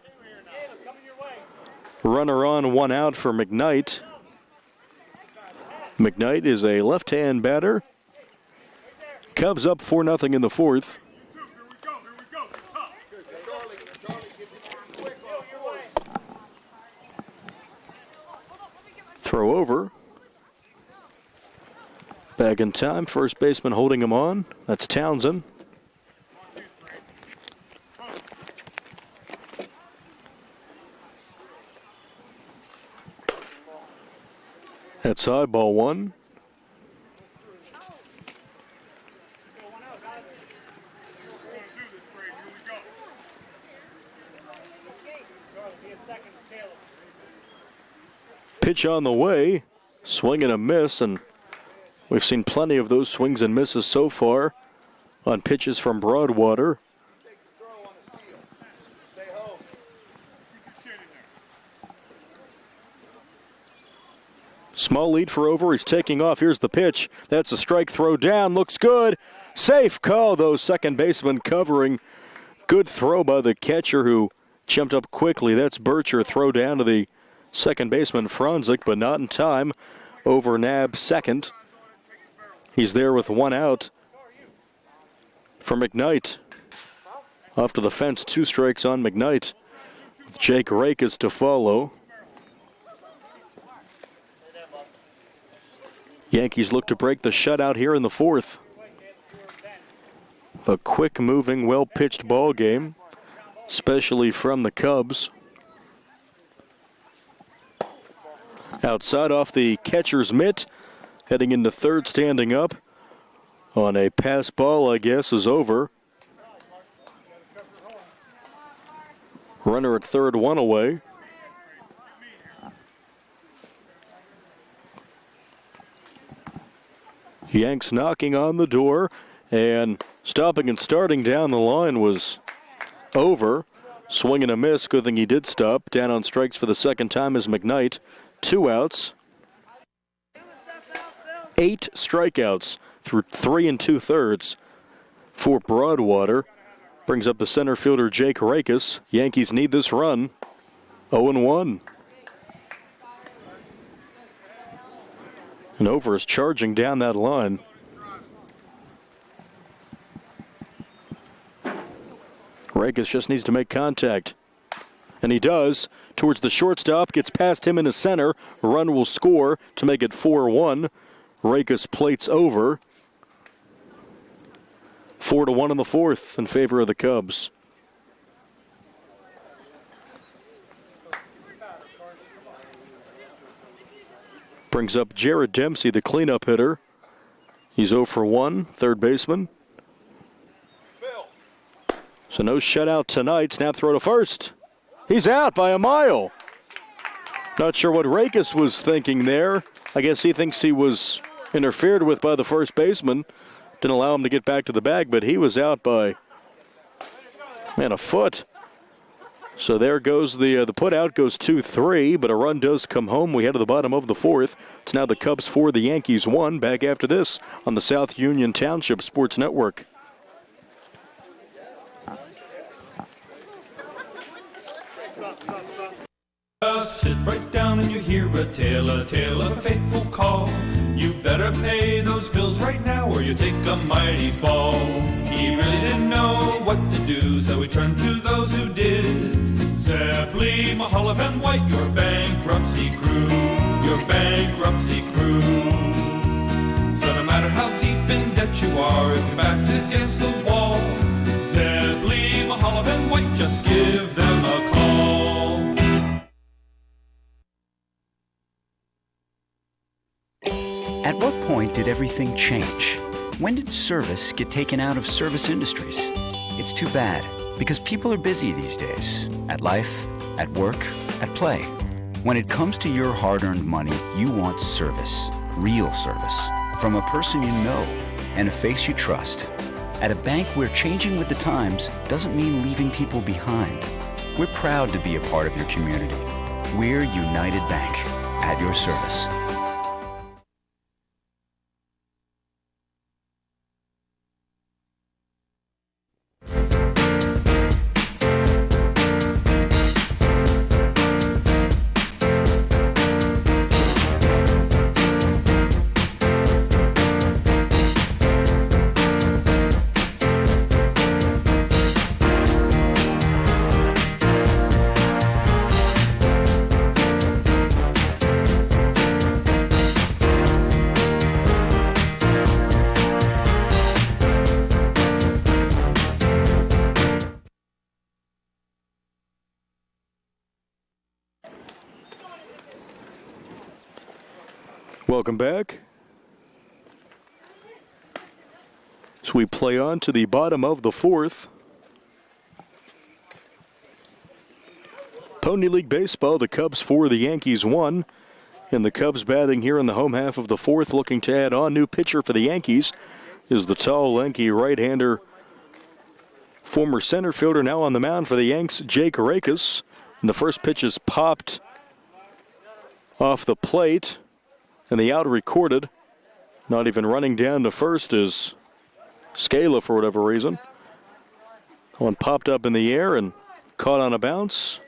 Runner on, one out for McKnight. McKnight is a left-hand batter. Cubs up 4-0 in the fourth. Throw over. Back in time, first baseman holding him on. That's Townsend. That's high, ball one. Pitch on the way, swing and a miss, and we've seen plenty of those swings and misses so far on pitches from Broadwater. Small lead for Over. He's taking off. Here's the pitch. That's a strike. Throw down. Looks good. Safe call, though. Second baseman covering. Good throw by the catcher who jumped up quickly. That's Bircher. Throw down to the second baseman, Franzik, but not in time. Over nab second. He's there with one out for McKnight. Off to the fence. Two strikes on McKnight. With Jake Rakes to follow. Yankees look to break the shutout here in the fourth. A quick-moving, well-pitched ball game, especially from the Cubs. Outside off the catcher's mitt, heading into third, standing up on a pass ball, I guess, is Over. Runner at third, one away. Yanks knocking on the door, and stopping and starting down the line was Over. Swing and a miss. Good thing he did stop. Down on strikes for the second time is McKnight. Two outs. 8 strikeouts through 3 2/3 for Broadwater. Brings up the center fielder Jake Rakes. Yankees need this run. 0-1. And Over is charging down that line. Rakes just needs to make contact. And he does. Towards the shortstop. Gets past him in the center. Run will score to make it 4-1. Rakes plates Over. 4-1 in the fourth in favor of the Cubs. Brings up Jared Dempsey, the cleanup hitter. He's 0 for 1, third baseman. So no shutout tonight. Snap throw to first. He's out by a mile. Not sure what Rakes was thinking there. I guess he thinks he was interfered with by the first baseman. Didn't allow him to get back to the bag, but he was out by, man, a foot. So there goes the put out goes 2-3, but a run does come home. We head to the bottom of the fourth. It's now the Cubs 4, the Yankees 1. Back after this on the South Union Township Sports Network. Sit right down and you hear a tale of a fateful call. You better pay those bills right now or you take a mighty fall. He really didn't know what to do, so he turned to those who did. Zeppeli, Mahalev, and White, your bankruptcy crew, your bankruptcy crew. So no matter how deep in debt you are, if your back's against the wall, Zeppeli, Mahalev, and White, just give them a call. At what point did everything change? When did service get taken out of service industries? It's too bad, because people are busy these days. At life, at work, at play. When it comes to your hard-earned money, you want service. Real service. From a person you know and a face you trust. At a bank where changing with the times doesn't mean leaving people behind. We're proud to be a part of your community. We're United Bank, at your service. Welcome back. So we play on to the bottom of the fourth. Pony League Baseball, the Cubs 4, the Yankees 1. And the Cubs batting here in the home half of the fourth, looking to add on. New pitcher for the Yankees is the tall, lanky right-hander, former center fielder, now on the mound for the Yanks, Jake Rakes. And the first pitch is popped off the plate. And the out recorded. Not even running down to first is Scala for whatever reason. One popped up in the air and caught on a bounce.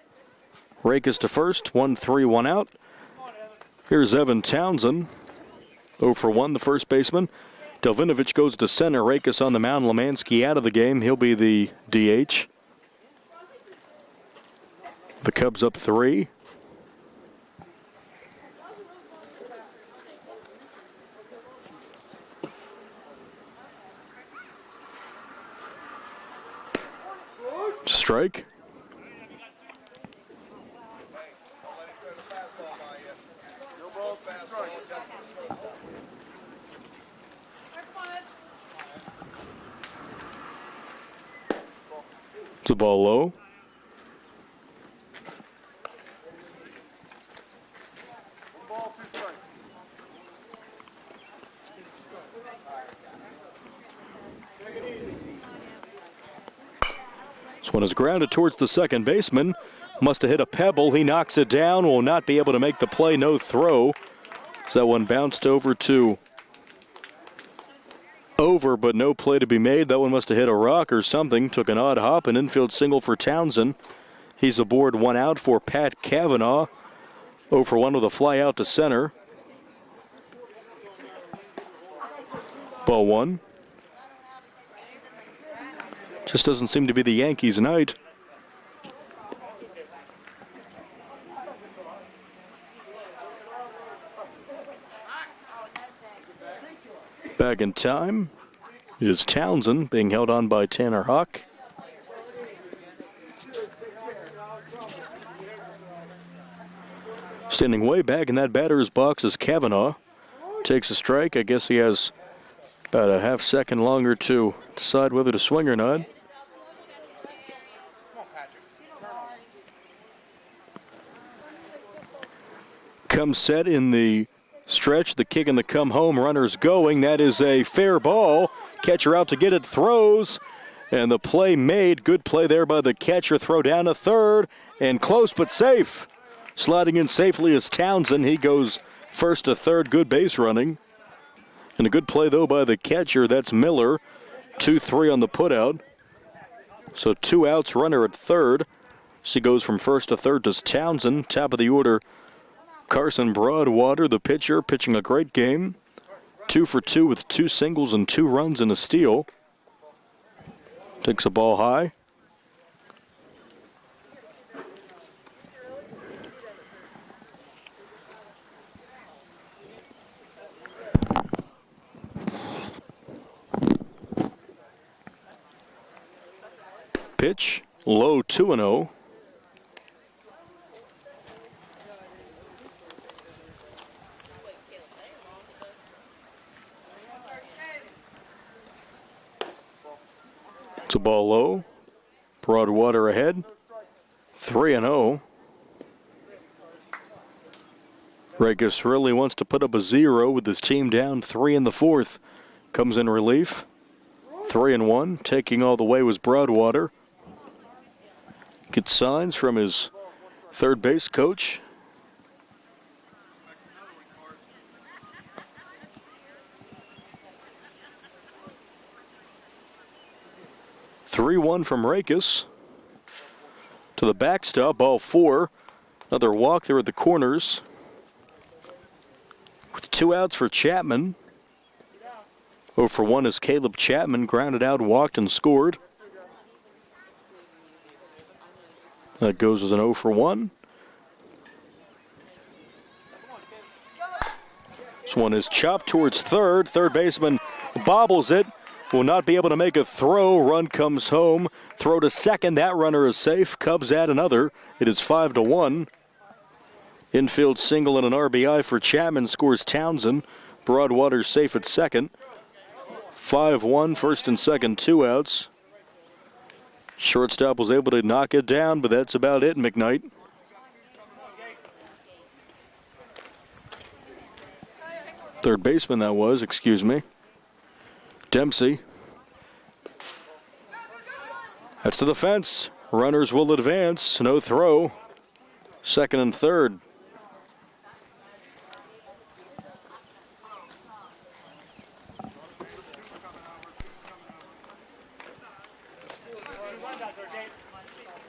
Rakes to first, 1-3, 1 out. Here's Evan Townsend, 0 for 1, the first baseman. Delvinovich goes to center. Rakes on the mound. Lemansky out of the game. He'll be the DH. The Cubs up 3. Strike. It's a ball low. This one is grounded towards the second baseman. Must have hit a pebble. He knocks it down. Will not be able to make the play. No throw. So that one bounced over, but no play to be made. That one must have hit a rock or something. Took an odd hop. An infield single for Townsend. He's aboard, 1 out for Pat Cavanaugh. 0 for 1 with a fly out to center. Ball 1. Just doesn't seem to be the Yankees' night. Back in time is Townsend, being held on by Tanner Hawk. Standing way back in that batter's box is Cavanaugh. Takes a strike. I guess he has about a half second longer to decide whether to swing or not. Come set in the stretch, the kick and the come home, runners going. That is a fair ball. Catcher out to get it, throws, and the play made. Good play there by the catcher. Throw down to third, and close but safe. Sliding in safely is Townsend. He goes first to third. Good base running. And a good play, though, by the catcher. That's Miller. 2-3 on the putout. So 2 outs, runner at third. She goes from first to third to Townsend. Top of the order, Carson Broadwater, the pitcher, pitching a great game. 2 for 2 with 2 singles and 2 runs and a steal. Takes a ball high. Pitch, low 2-0. It's a ball low. Broadwater ahead. 3-0. Rakes really wants to put up a 0 with his team down 3 in the fourth. Comes in relief. 3-1. Taking all the way was Broadwater. Gets signs from his third base coach. (3-1) from Rakes. To the backstop, ball 4. Another walk there at the corners. With 2 outs for Chapman. 0 for 1 as Caleb Chapman grounded out, walked, and scored. That goes as an 0 for 1. This one is chopped towards third. Third baseman bobbles it. Will not be able to make a throw. Run comes home. Throw to second. That runner is safe. Cubs add another. It is 5-1. Infield single and an RBI for Chapman scores Townsend. Broadwater safe at second. 5-1, first and second, 2 outs. Shortstop was able to knock it down, but that's about it, McKnight. Third baseman that was, excuse me. Dempsey. That's to the fence. Runners will advance. No throw. Second and third.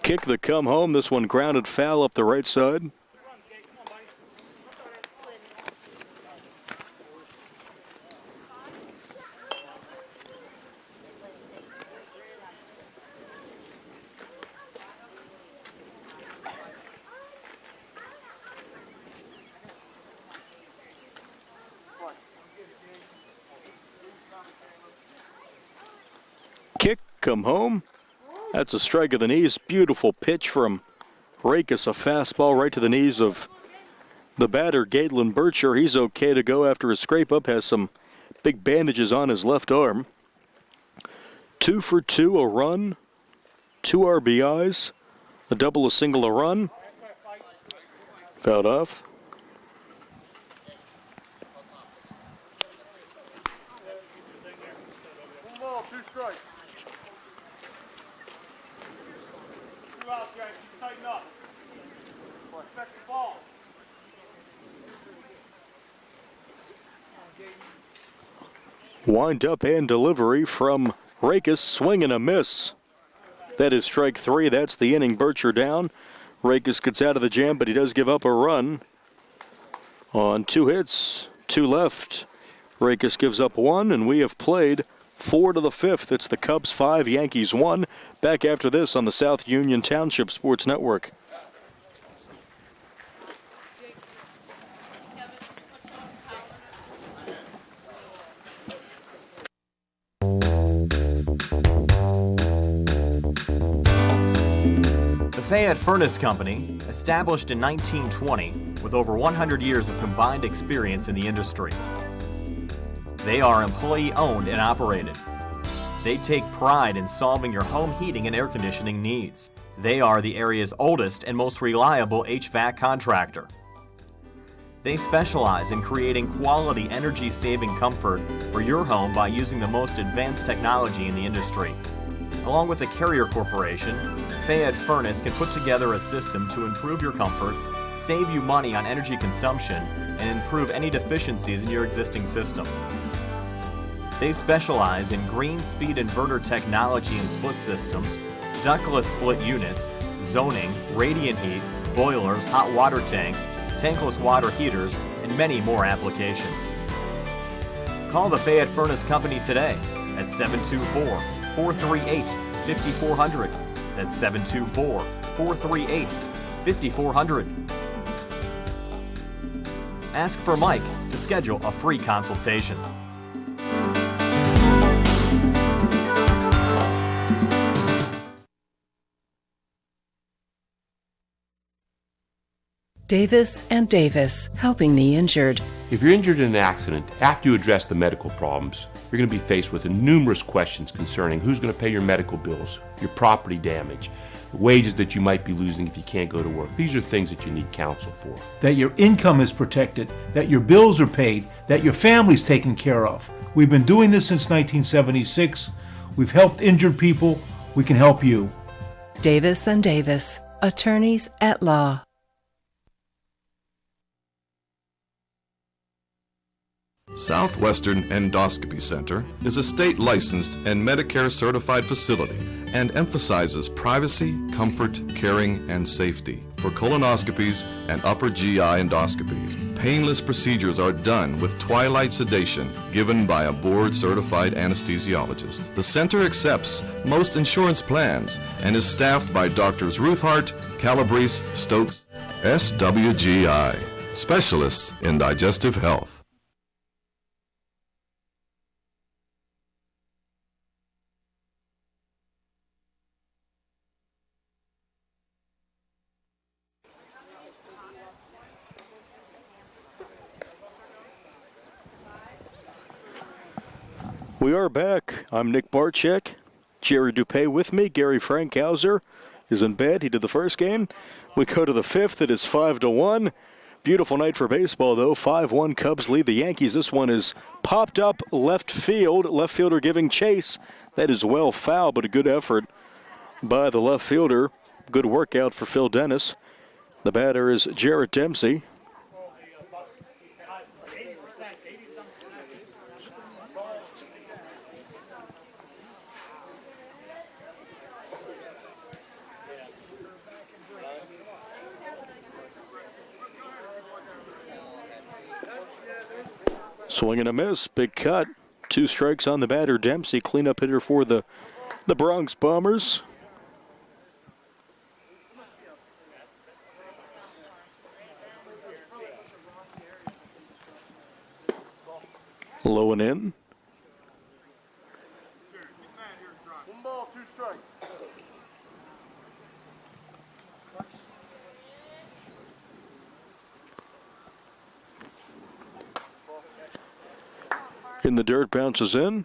Kick the come home. This one grounded foul up the right side. Kick, come home. That's a strike of the knees. Beautiful pitch from Rakes, a fastball right to the knees of the batter, Galen Bircher. He's okay to go after a scrape up, has some big bandages on his left arm. 2 for 2, a run, 2 RBIs, a double, a single, a run. Fouled off. Wind up and delivery from Rakes, swing and a miss. That is strike 3. That's the inning. Bircher down. Rakes gets out of the jam, but he does give up a run. On 2 hits, 2 left. Rakes gives up 1, and we have played 4 to the 5th. It's the Cubs 5, Yankees 1. Back after this on the South Union Township Sports Network. The Fayette Furnace Company, established in 1920 with over 100 years of combined experience in the industry. They are employee-owned and operated. They take pride in solving your home heating and air conditioning needs. They are the area's oldest and most reliable HVAC contractor. They specialize in creating quality energy-saving comfort for your home by using the most advanced technology in the industry. Along with the Carrier Corporation, Fayette Furnace can put together a system to improve your comfort, save you money on energy consumption, and improve any deficiencies in your existing system. They specialize in green speed inverter technology and split systems, ductless split units, zoning, radiant heat, boilers, hot water tanks, tankless water heaters, and many more applications. Call the Fayette Furnace Company today at 724-438-5400. That's 724-438-5400. Ask for Mike to schedule a free consultation. Davis and Davis, helping the injured. If you're injured in an accident, after you address the medical problems, you're going to be faced with numerous questions concerning who's going to pay your medical bills, your property damage, the wages that you might be losing if you can't go to work. These are things that you need counsel for. That your income is protected, that your bills are paid, that your family's taken care of. We've been doing this since 1976. We've helped injured people. We can help you. Davis and Davis, attorneys at law. Southwestern Endoscopy Center is a state-licensed and Medicare-certified facility and emphasizes privacy, comfort, caring, and safety for colonoscopies and upper GI endoscopies. Painless procedures are done with twilight sedation given by a board-certified anesthesiologist. The center accepts most insurance plans and is staffed by Doctors Ruthhart, Calabrese, Stokes, SWGI, specialists in digestive health. We are back. I'm Nick Barczyk. Jerry Dupay with me. Gary Frankhauser is in bed. He did the first game. We go to the fifth. It is 5-1. Beautiful night for baseball, though. 5-1 Cubs lead the Yankees. This one is popped up left field. Left fielder giving chase. That is well foul, but a good effort by the left fielder. Good workout for Phil Dennis. The batter is Jarrett Dempsey. Swing and a miss. Big cut. 2 strikes on the batter. Dempsey, cleanup hitter for the Bronx Bombers. Low and in. 1 ball, 2 strikes. In the dirt, bounces in.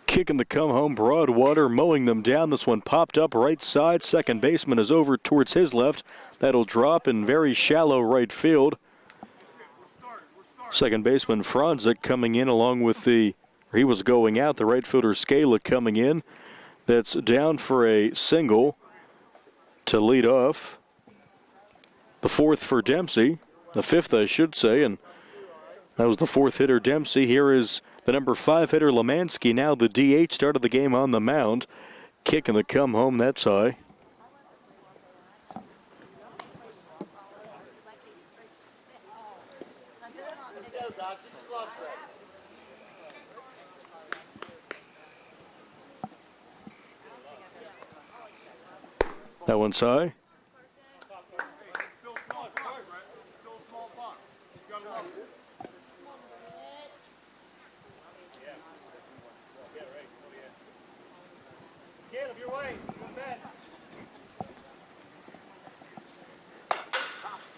Kicking the come home, Broadwater mowing them down. This one popped up right side. Second baseman is over towards his left. That'll drop in very shallow right field. Second baseman Franzik coming in along with he was going out. The right fielder Scala coming in. That's down for a single to lead off. The fourth for Dempsey. The fifth, I should say. And that was the fourth hitter, Dempsey. Here is the number 5 hitter, Lemansky. Now the DH started the game on the mound. Kicking the come home. That's high. That one's high.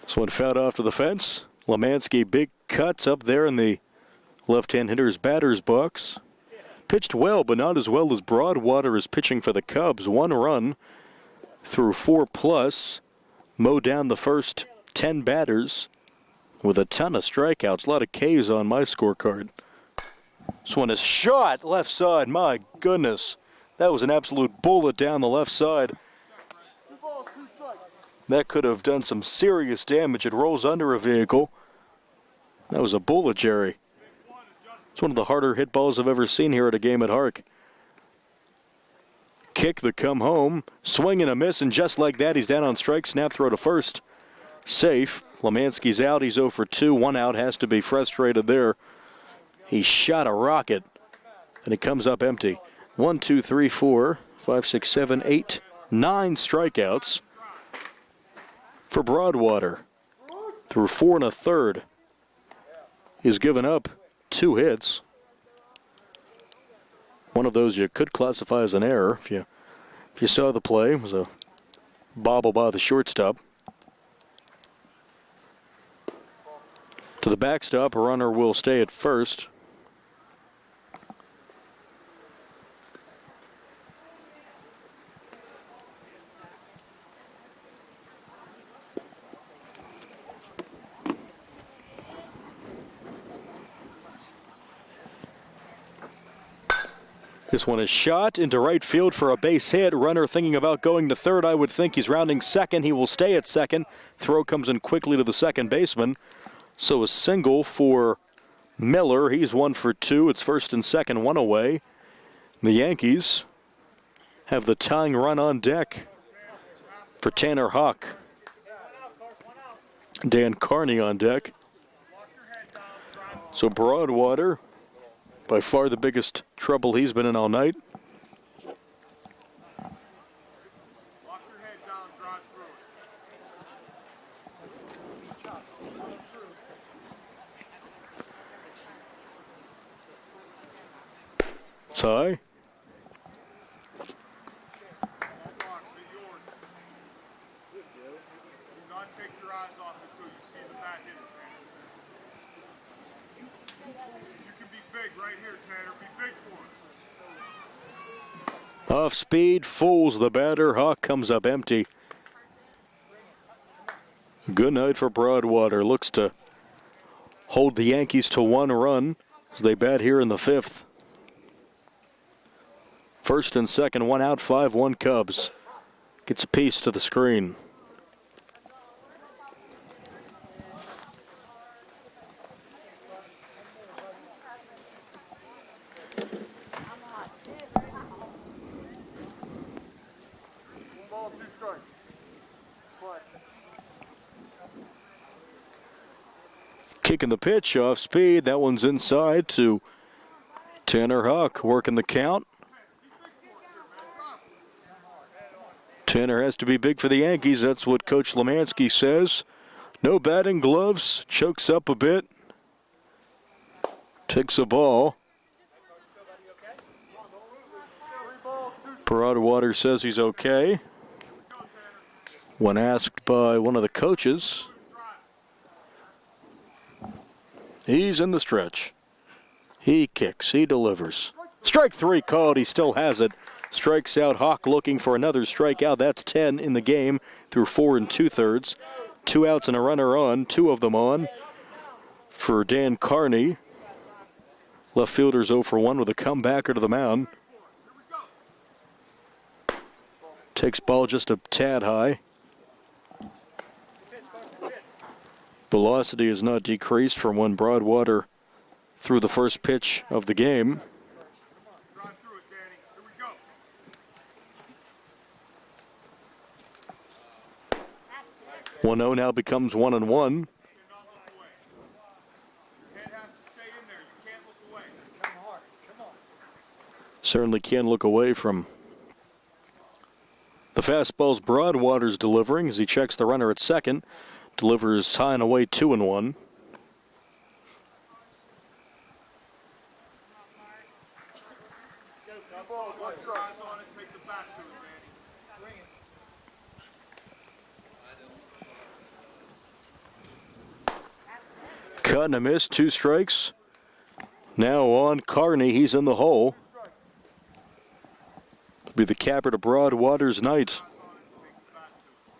This one fouled off to the fence. Lemansky, big cuts up there in the left-hand hitter's batter's box. Pitched well, but not as well as Broadwater is pitching for the Cubs. 1 run through 4+, mowed down the first 10 batters with a ton of strikeouts. A lot of Ks on my scorecard. This one is shot left side. My goodness. That was an absolute bullet down the left side. That could have done some serious damage. It rolls under a vehicle. That was a bullet, Jerry. It's one of the harder hit balls I've ever seen here at a game at HARC. Kick the come home, swing and a miss, and just like that, he's down on strike. Snap throw to first. Safe. Lemansky's out. He's 0 for 2. 1 out. Has to be frustrated there. He shot a rocket, and it comes up empty. 1, 2, 3, 4, 5, 6, 7, 8, 9 strikeouts for Broadwater. through 4 1/3. He's given up 2 hits. One of those you could classify as an error if you saw the play. It was a bobble by the shortstop. To the backstop, a runner will stay at first. This one is shot into right field for a base hit. Runner thinking about going to third. I would think he's rounding second. He will stay at second. Throw comes in quickly to the second baseman. So a single for Miller. He's 1 for 2. It's first and second, 1 away. The Yankees have the tying run on deck for Tanner Hawk. Dan Carney on deck. So Broadwater, by far the biggest trouble he's been in all night. It's high. Off speed, fools the batter. Hawk comes up empty. Good night for Broadwater. Looks to hold the Yankees to 1 run as they bat here in the 5th. First and second, 1 out, 5-1 Cubs. Gets a piece to the screen. Kicking the pitch off speed. That one's inside to Tanner Hawk, working the count. Tanner has to be big for the Yankees. That's what Coach Lemansky says. No batting gloves. Chokes up a bit. Takes a ball. Broadwater says he's okay. When asked by one of the coaches, he's in the stretch. He kicks. He delivers. Strike 3 called. He still has it. Strikes out Hawk looking for another strikeout. That's 10 in the game through 4 2/3. 2 outs and a runner on. 2 of them on for Dan Carney. Left fielder's 0 for 1 with a comebacker to the mound. Takes ball just a tad high. Velocity is not decreased from when Broadwater threw the first pitch of the game. 1-0 now becomes 1-1. Certainly can look away from the fastballs Broadwater's delivering as he checks the runner at second. Delivers high and away, 2-1. Cut and a miss, 2 strikes. Now on Carney, he's in the hole. It'll be the capper to Broadwater's night.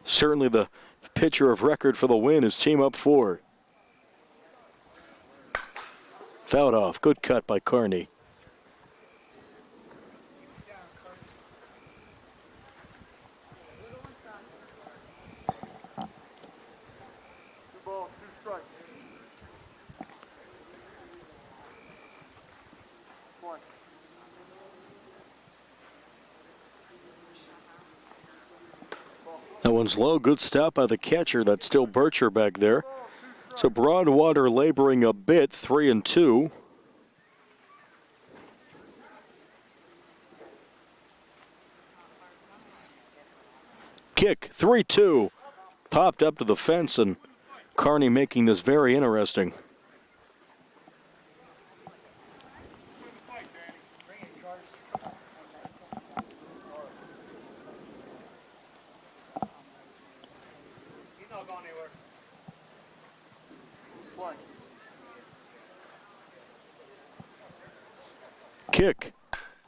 Certainly the pitcher of record for the win. His team up 4. Fouled off. Good cut by Carney. That one's low. Good stop by the catcher. That's still Bircher back there. So Broadwater laboring a bit, 3-2. Kick, 3-2. Popped up to the fence and Carney making this very interesting. Kick.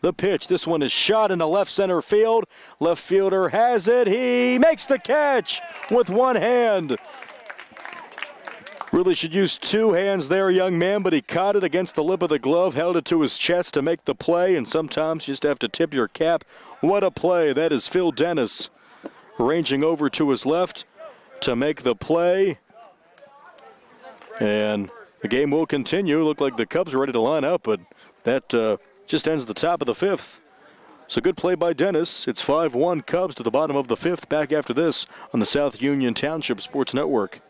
The pitch. This one is shot into left center field. Left fielder has it. He makes the catch with one hand. Really should use two hands there, young man, but he caught it against the lip of the glove, held it to his chest to make the play, and sometimes you just have to tip your cap. What a play. That is Phil Dennis ranging over to his left to make the play. And the game will continue. Look like the Cubs are ready to line up, but that just ends the top of the fifth. So good play by Dennis. It's 5-1 Cubs to the bottom of the fifth. Back after this on the South Union Township Sports Network.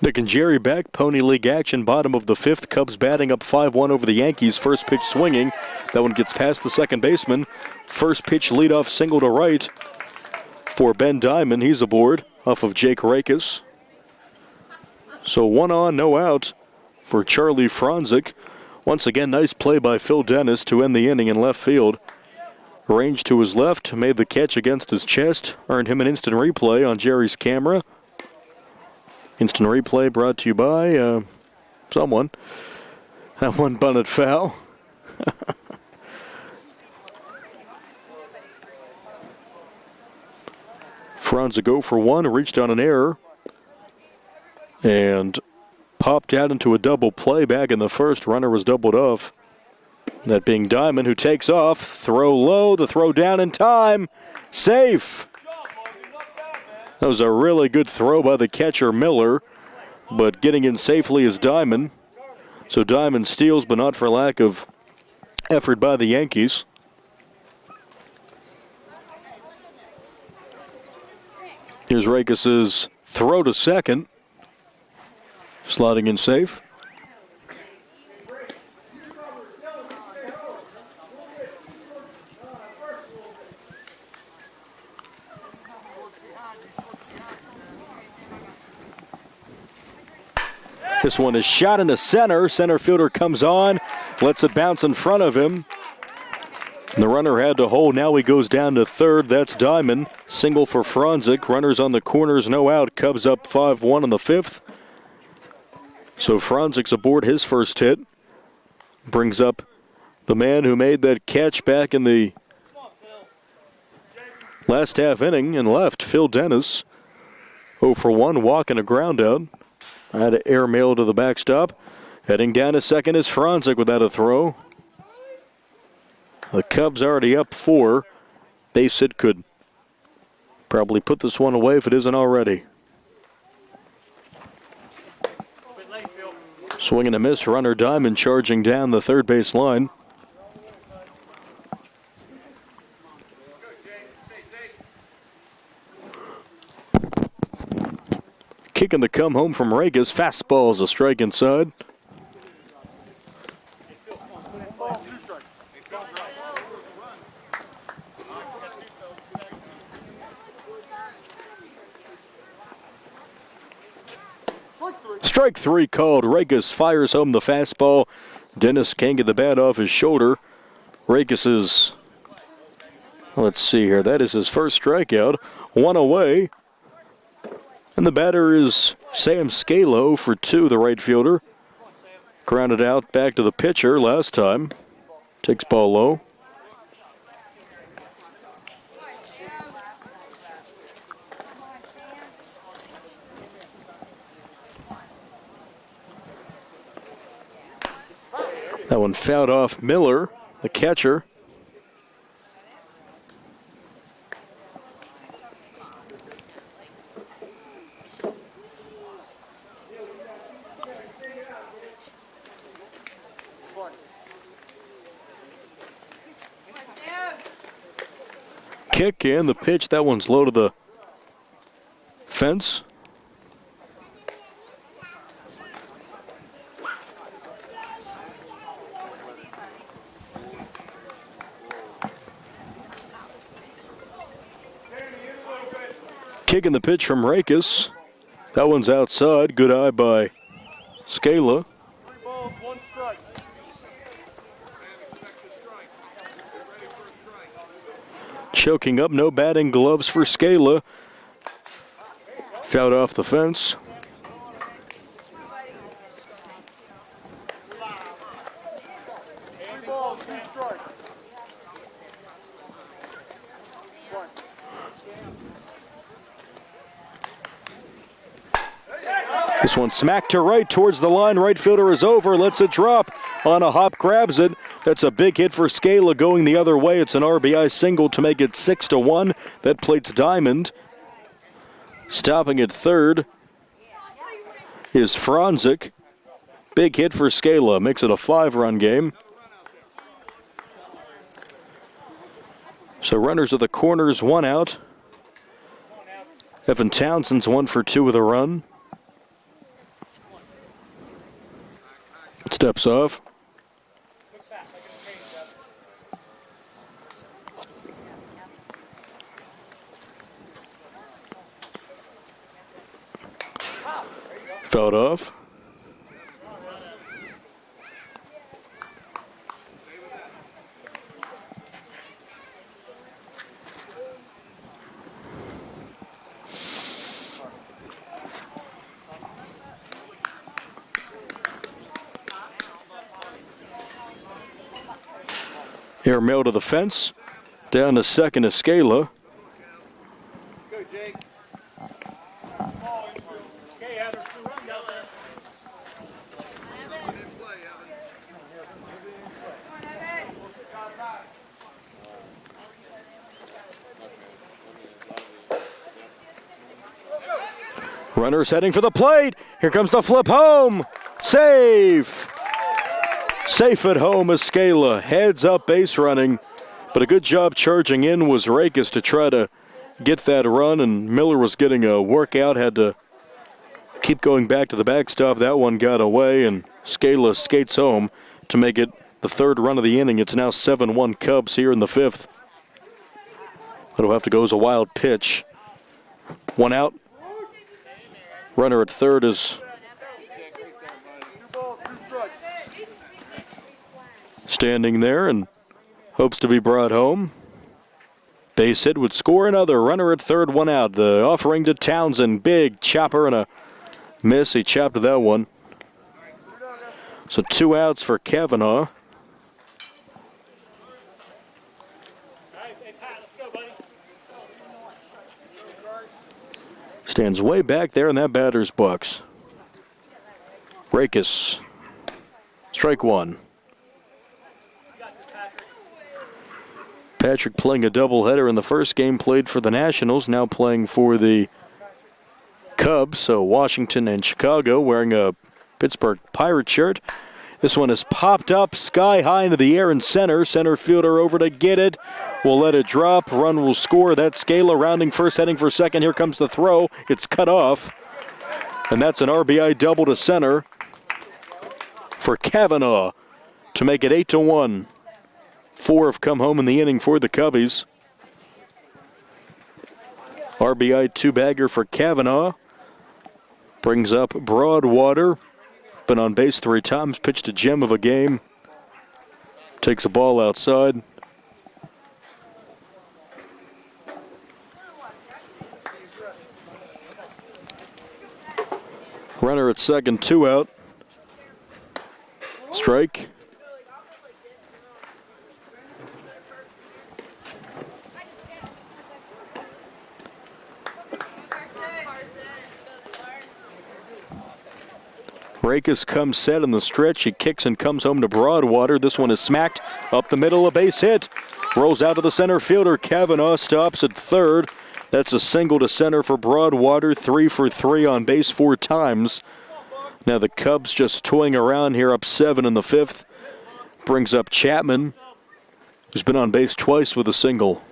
Nick and Jerry back. Pony League action. Bottom of the fifth. Cubs batting up 5-1 over the Yankees. First pitch swinging. That one gets past the second baseman. First pitch leadoff single to right for Ben Diamond. He's aboard off of Jake Rakes. So 1 on, no out for Charlie Franzik. Once again, nice play by Phil Dennis to end the inning in left field. Range to his left, made the catch against his chest, earned him an instant replay on Jerry's camera. Instant replay brought to you by someone. That one bunted foul. Franz a go for one, reached on an error, and popped out into a double play back in the first. Runner was doubled off. That being Diamond, who takes off. Throw low, the throw down in time. Safe. That was a really good throw by the catcher, Miller, but getting in safely is Diamond. So Diamond steals, but not for lack of effort by the Yankees. Here's Rakes' throw to second. Sliding in safe. This one is shot into center. Center fielder comes on, lets it bounce in front of him. And the runner had to hold. Now he goes down to third. That's Diamond. Single for Franzik. Runners on the corners, no out. Cubs up 5-1 in the fifth. So Franzik's aboard his first hit. Brings up the man who made that catch back in the last half inning and left, Phil Dennis. 0 for 1, walk and a ground out. Had an air mail to the backstop. Heading down to second is Franzik without a throw. The Cubs already up 4. Base hit could probably put this one away if it isn't already. Swing and a miss. Runner Diamond charging down the third base line. Kicking the come home from Regas. Fastball is a strike inside. Strike 3 called. Regas fires home the fastball. Dennis can't get the bat off his shoulder. Regas is, let's see here, that is his first strikeout. 1 away. And the batter is Sam Scalo for 2, the right fielder. Grounded out back to the pitcher last time. Takes ball low. That one fouled off Miller, the catcher. Kick and the pitch. That one's low to the fence. Kicking the pitch from Regas. That one's outside. Good eye by Scala. 3 balls, 1 strike. Choking up, no batting gloves for Scala. Fouled off the fence. This one smacked to right towards the line. Right fielder is over, lets it drop. On a hop, grabs it. That's a big hit for Scala going the other way. It's an RBI single to make it 6-1. That plates Diamond. Stopping at third is Franzik. Big hit for Scala. Makes it a 5-run game. So runners at the corners, 1 out. Evan Townsend's 1 for 2 with a run. Steps off. Fouled off. Air mail to the fence. Down to second is Scala. Runners heading for the plate. Here comes the flip home. Save. Safe at home is Scala. Heads up base running. But a good job charging in was Regas to try to get that run. And Miller was getting a workout. Had to keep going back to the backstop. That one got away. And Scala skates home to make it the 3rd run of the inning. It's now 7-1 Cubs here in the 5th. It'll have to go as a wild pitch. 1 out. Runner at third is standing there and hopes to be brought home. Base hit would score another. Runner at third, one out. The offering to Townsend. Big chopper and a miss. He chopped that one. So 2 outs for Kavanaugh. Stands way back there in that batter's box. Rakes. Strike one. Patrick playing a doubleheader in the first game, played for the Nationals, now playing for the Cubs. So Washington and Chicago, wearing a Pittsburgh Pirate shirt. This one is popped up sky high into the air in center. Center fielder over to get it. We'll let it drop. Run will score. That's Scala rounding first, heading for second. Here comes the throw. It's cut off. And that's an RBI double to center for Kavanaugh to make it 8-1. 4 have come home in the inning for the Cubbies. RBI two-bagger for Kavanaugh. Brings up Broadwater. Been on base 3 times, pitched a gem of a game. Takes a ball outside. Runner at second, 2 out. Strike. Rakes comes set in the stretch. He kicks and comes home to Broadwater. This one is smacked up the middle, a base hit. Rolls out to the center fielder. Kavanaugh stops at third. That's a single to center for Broadwater. 3 for 3 on base 4 times. Now the Cubs just toying around here, up 7 in the 5th. Brings up Chapman, who's been on base twice with a single.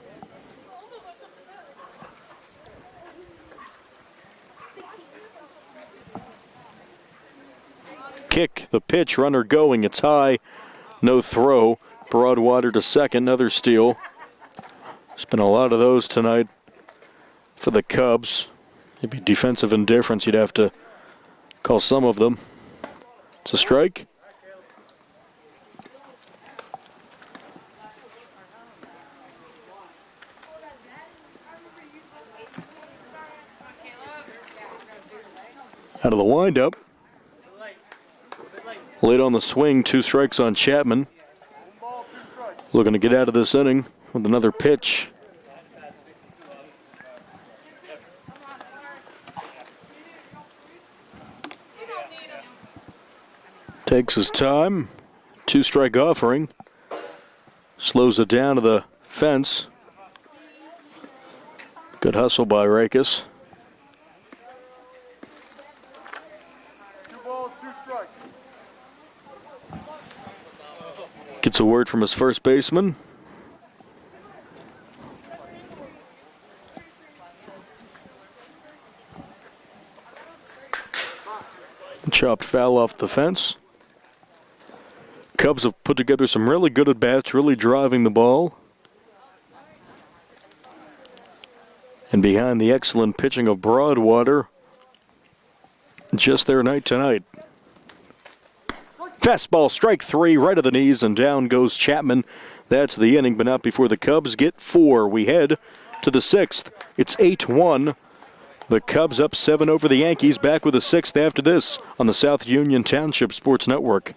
Kick, the pitch, runner going, it's high, no throw. Broadwater to second, another steal. There's been a lot of those tonight for the Cubs. Maybe defensive indifference, you'd have to call some of them. It's a strike. Out of the windup. Late on the swing, 2 strikes on Chapman. Looking to get out of this inning with another pitch. Takes his time. 2-strike offering. Slows it down to the fence. Good hustle by Rakes. 2 balls, 2 strikes. Gets a word from his first baseman. Chopped foul off the fence. Cubs have put together some really good at-bats, really driving the ball. And behind the excellent pitching of Broadwater, just their night tonight. Fastball, strike 3, right of the knees, and down goes Chapman. That's the inning, but not before the Cubs get 4. We head to the 6th. It's 8-1. The Cubs up 7 over the Yankees. Back with the 6th after this on the South Union Township Sports Network.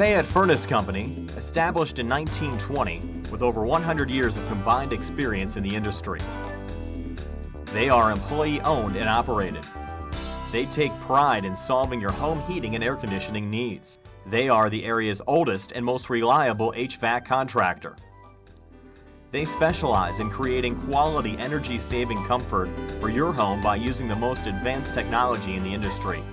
Fayette Furnace Company, established in 1920 with over 100 years of combined experience in the industry. They are employee-owned and operated. They take pride in solving your home heating and air conditioning needs. They are the area's oldest and most reliable HVAC contractor. They specialize in creating quality energy-saving comfort for your home by using the most advanced technology in the industry.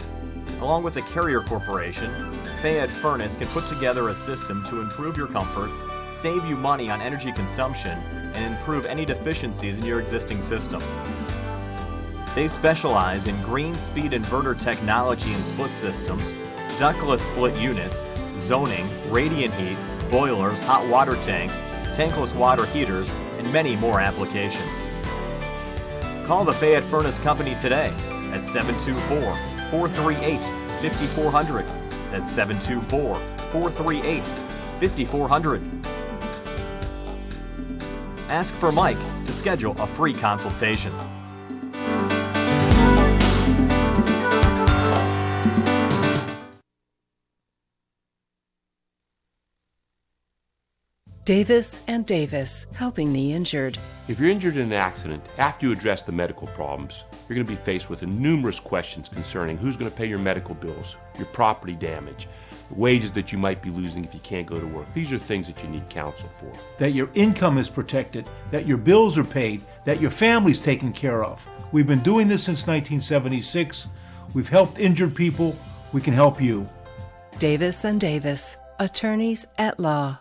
Along with the Carrier Corporation, Fayette Furnace can put together a system to improve your comfort, save you money on energy consumption, and improve any deficiencies in your existing system. They specialize in green speed inverter technology and split systems, ductless split units, zoning, radiant heat, boilers, hot water tanks, tankless water heaters, and many more applications. Call the Fayette Furnace Company today at 724-438-5400. That's 724-438-5400. Ask for Mike to schedule a free consultation. Davis and Davis, helping the injured. If you're injured in an accident, after you address the medical problems, you're going to be faced with numerous questions concerning who's going to pay your medical bills, your property damage, the wages that you might be losing if you can't go to work. These are things that you need counsel for. That your income is protected, that your bills are paid, that your family's taken care of. We've been doing this since 1976. We've helped injured people. We can help you. Davis and Davis, attorneys at law.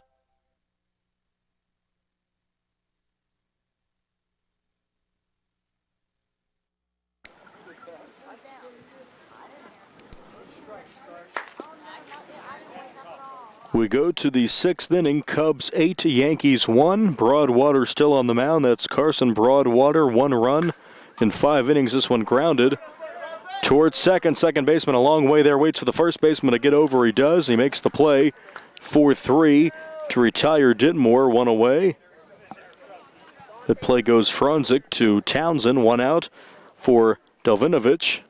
We go to the sixth inning. Cubs 8, Yankees 1. Broadwater still on the mound. That's Carson Broadwater, 1 run in 5 innings. This one grounded towards second. Second baseman a long way there. Waits for the first baseman to get over. He does. He makes the play. 4-3 to retire Ditmore, 1 away. That play goes Franzik to Townsend. 1 out for Delvinovich.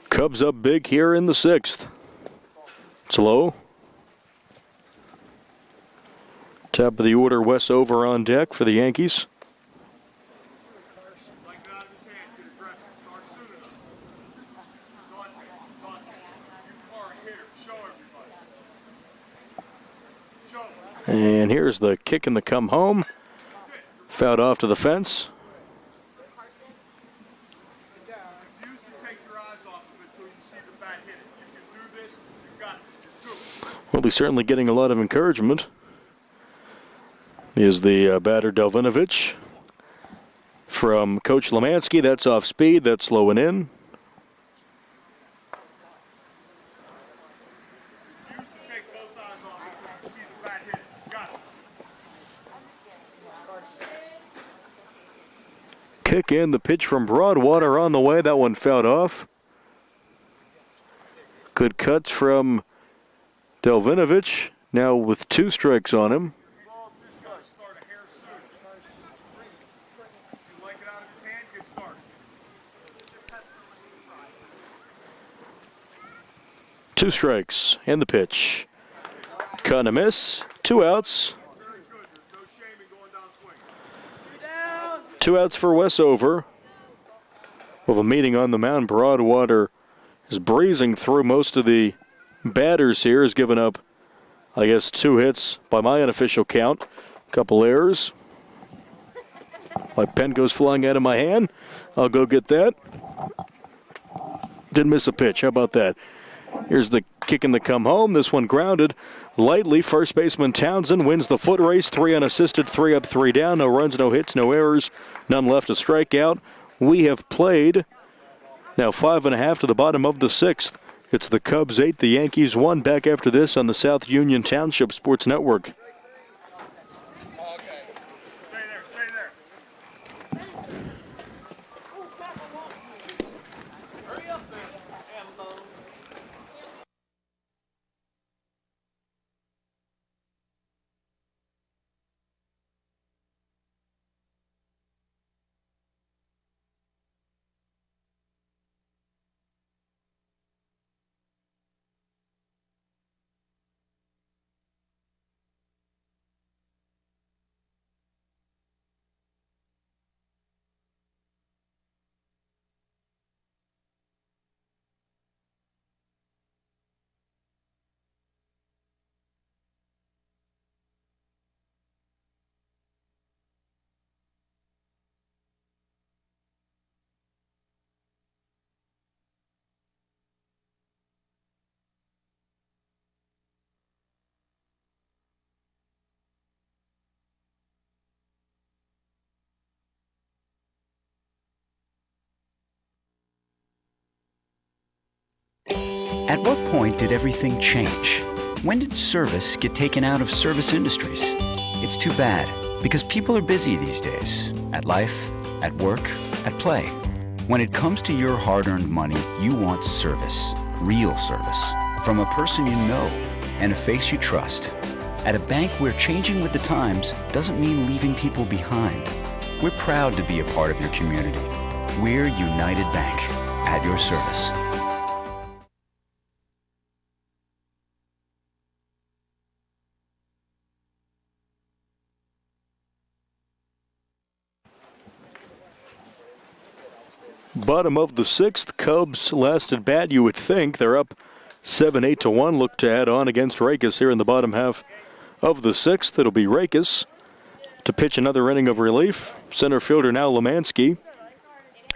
Cubs up big here in the 6th. It's low. Top of the order, Wes Over on deck for the Yankees. And here's the kick and the come home. Fouled off to the fence. Well, he's certainly getting a lot of encouragement. Is the batter Delvinovich from Coach Lemansky. That's off speed. That's low and in. Kick in the pitch from Broadwater on the way. That one fouled off. Good cuts from Delvinovich, now with 2 strikes on him. Two strikes and the pitch. Cut and a miss. 2 outs. 2 outs for Westover. With a meeting on the mound, Broadwater is breezing through most of the batters here. Has given up, I guess, 2 hits by my unofficial count. A couple errors. My pen goes flying out of my hand. I'll go get that. Didn't miss a pitch. How about that? Here's the kick and the come home. This one grounded lightly. First baseman Townsend wins the foot race. 3 unassisted, 3 up, 3 down. No runs, no hits, no errors. None left to strike out. We have played now 5.5 to the bottom of the 6th. It's the Cubs 8, the Yankees 1. Back after this on the South Union Township Sports Network. At what point did everything change? When did service get taken out of service industries? It's too bad, because people are busy these days. At life, at work, at play. When it comes to your hard-earned money, you want service. Real service. From a person you know and a face you trust. At a bank where changing with the times doesn't mean leaving people behind. We're proud to be a part of your community. We're United Bank, at your service. Bottom of the sixth, Cubs last at bat, you would think. They're up 7-8-1. Look to add on against Rakes here in the bottom half of the sixth. It'll be Rakes to pitch another inning of relief. Center fielder now Lemansky.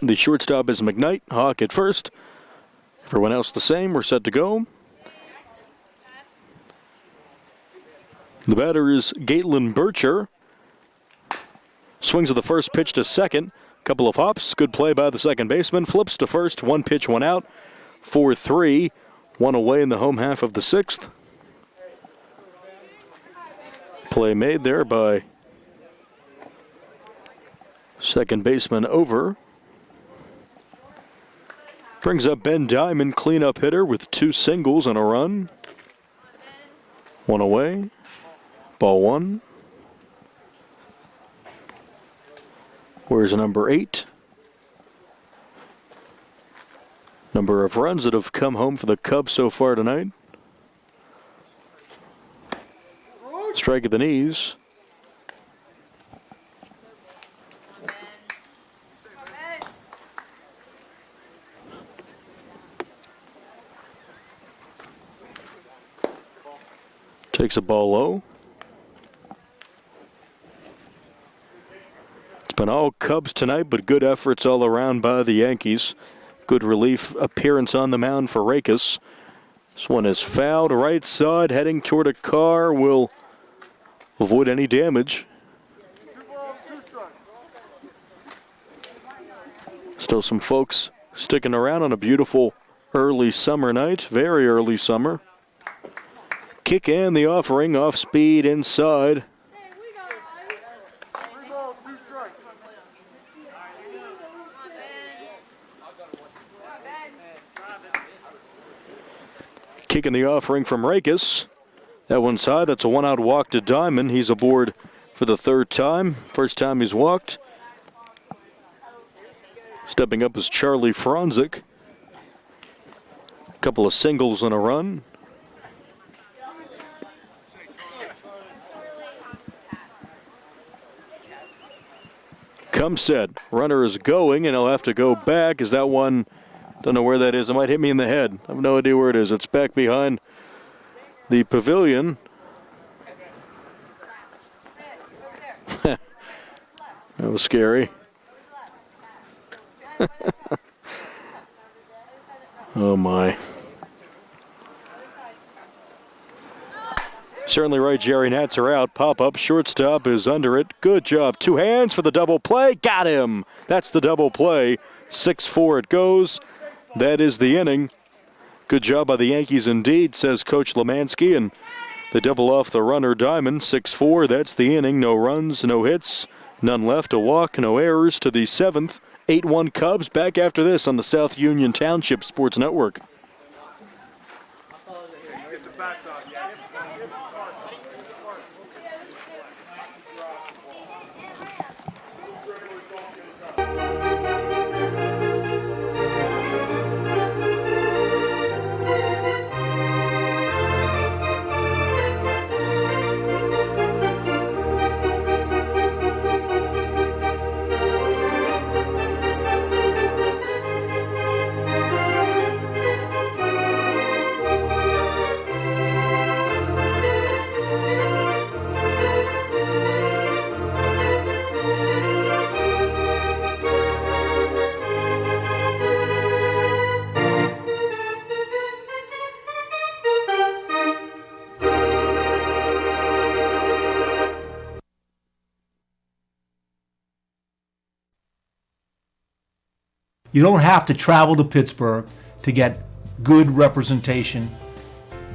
The shortstop is McKnight. Hawk at first. Everyone else the same. We're set to go. The batter is Gatelin Bircher. Swings of the first pitch to second. Couple of hops. Good play by the second baseman. Flips to first. One pitch, one out. 4-3. One away in the home half of the sixth. Play made there by second baseman Over. Brings up Ben Diamond, cleanup hitter with 2 singles and a run. One away. Ball one. Where's number 8? Number of runs that have come home for the Cubs so far tonight. Strike at the knees. Takes a ball low. It's been all Cubs tonight, but good efforts all around by the Yankees. Good relief appearance on the mound for Rakes. This one is fouled right side, heading toward a car. Will avoid any damage. Still some folks sticking around on a beautiful early summer night. Very early summer. Kick in the offering, off speed inside. Kicking the offering from Rakes. That one's high. That's a one-out walk to Diamond. He's aboard for the third time. First time he's walked. Stepping up is Charlie Franzik. A couple of singles and a run. Come set. Runner is going, and he'll have to go back. Is that one? Don't know where that is. It might hit me in the head. I have no idea where it is. It's back behind the pavilion. That was scary. Oh, my. Certainly right, Jerry Nats are out. Pop-up, shortstop is under it. Good job. 2 hands for the double play. Got him. That's the double play. 6-4 it goes. That is the inning. Good job by the Yankees indeed, says Coach Lemansky. And they double off the runner Diamond. 6-4, that's the inning. No runs, no hits, none left. A walk, no errors to the 7th. 8-1 Cubs. Back after this on the South Union Township Sports Network. You don't have to travel to Pittsburgh to get good representation.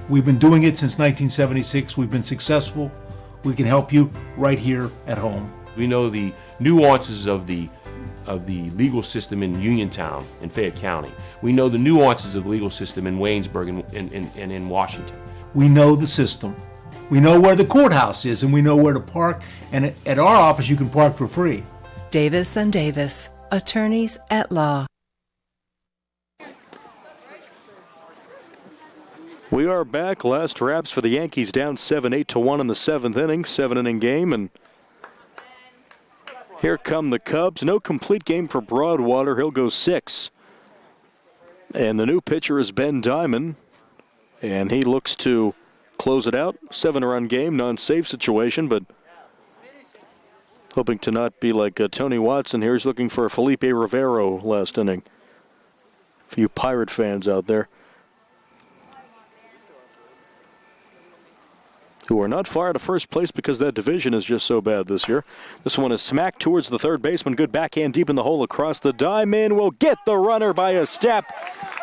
We've been doing it since 1976. We've been successful. We can help you right here at home. We know the nuances of the legal system in Uniontown in Fayette County. We know the nuances of the legal system in Waynesburg and in Washington. We know the system. We know where the courthouse is, and we know where to park. And at our office, you can park for free. Davis and Davis, attorneys at law. We are back. Last wraps for the Yankees, down 7-8-1 in the 7th inning. 7-inning game, and here come the Cubs. No complete game for Broadwater. He'll go 6. And the new pitcher is Ben Diamond, and he looks to close it out. 7-run game, non-save situation, but hoping to not be like Tony Watson here. He's looking for a Felipe Rivero last inning. A few Pirate fans out there who are not far out of first place because that division is just so bad this year. This one is smacked towards the third baseman. Good backhand deep in the hole across the diamond. Will get the runner by a step.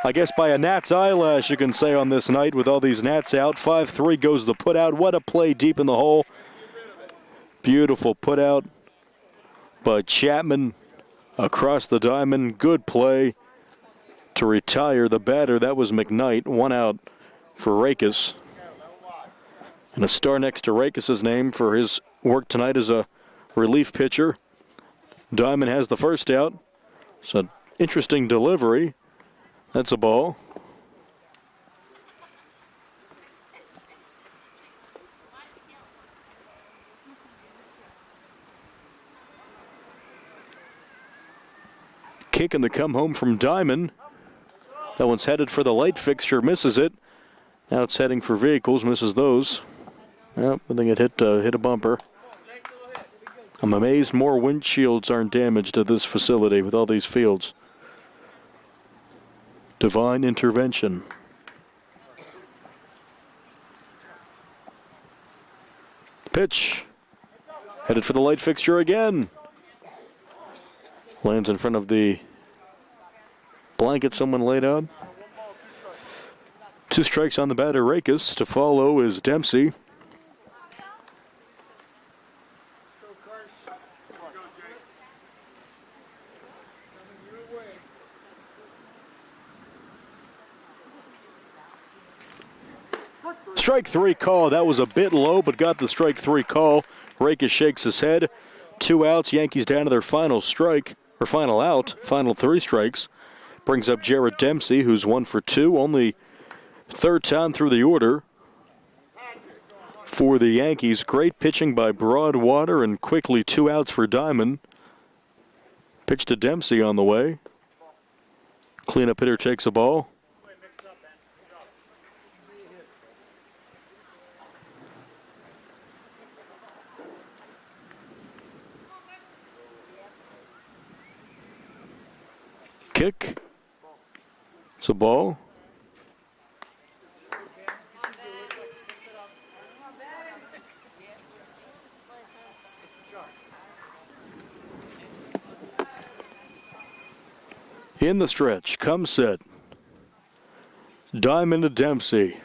I guess by a gnat's eyelash, you can say, on this night with all these gnats out. 5-3 goes the put out. What a play deep in the hole. Beautiful put out by Chapman across the diamond. Good play to retire the batter. That was McKnight. 1 out for Rakes. And a star next to Rakes' name for his work tonight as a relief pitcher. Diamond has the first out. It's an interesting delivery. That's a ball. Kick and the come home from Diamond. That one's headed for the light fixture, misses it. Now it's heading for vehicles, misses those. Yep, I think it hit a bumper. I'm amazed more windshields aren't damaged at this facility with all these fields. Divine intervention. Pitch. Headed for the light fixture again. Lands in front of the blanket someone laid out. 2 strikes on the batter, Rakes. To follow is Dempsey. Strike 3 call. That was a bit low, but got the strike 3 call. Rakes shakes his head. 2 outs. Yankees down to their final strike, or final out. Final 3 strikes. Brings up Jared Dempsey, who's 1 for 2. Only third time through the order for the Yankees. Great pitching by Broadwater, and quickly 2 outs for Diamond. Pitch to Dempsey on the way. Cleanup hitter takes a ball. Kick. It's a ball. In the stretch, come set. Diamond to Dempsey.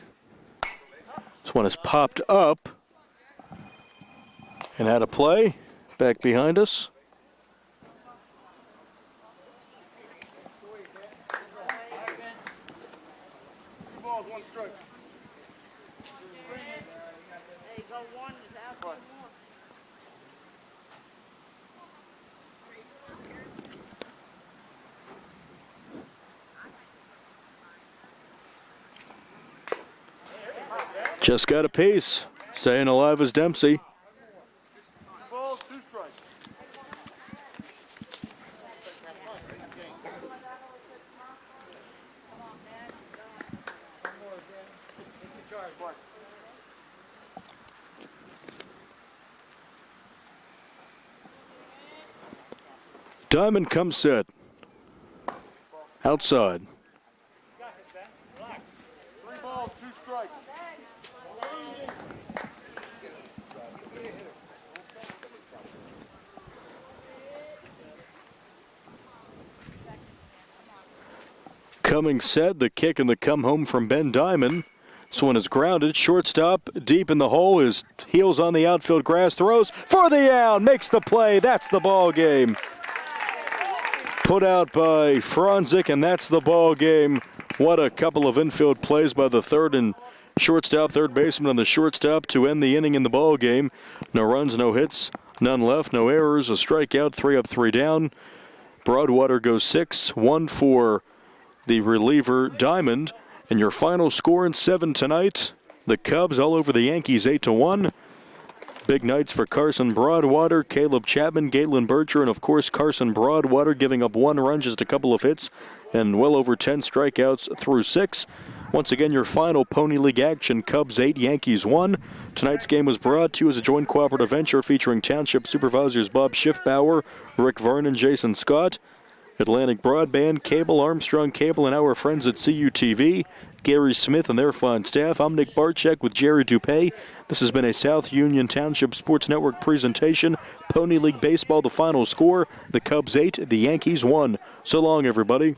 This one is popped up and had a play back behind us. Just got a piece. Staying alive is Dempsey. Diamond comes set. Outside. 3 balls, 2 strikes. Coming set, the kick and the come home from Ben Diamond. This one is grounded. Shortstop deep in the hole. His heels on the outfield grass. Throws for the out. Makes the play. That's the ball game. Put out by Franzik, and that's the ball game. What a couple of infield plays by the third baseman on the shortstop to end the inning in the ball game. No runs, no hits, none left, no errors, a strikeout, 3 up, 3 down. Broadwater goes 6-1 for the reliever Diamond. And your final score in 7 tonight, the Cubs all over the Yankees 8-1. Big nights for Carson Broadwater, Caleb Chapman, Galen Berger, and of course Carson Broadwater giving up 1 run, just a couple of hits, and well over 10 strikeouts through 6. Once again, your final Pony League action, Cubs 8, Yankees 1. Tonight's game was brought to you as a joint cooperative venture featuring Township Supervisors Bob Schiffbauer, Rick Vernon, Jason Scott, Atlantic Broadband, Cable, Armstrong Cable, and our friends at CUTV, Gary Smith and their fine staff. I'm Nick Barczyk with Jerry Dupay. This has been a South Union Township Sports Network presentation. Pony League Baseball, the final score, the Cubs 8, the Yankees 1. So long, everybody.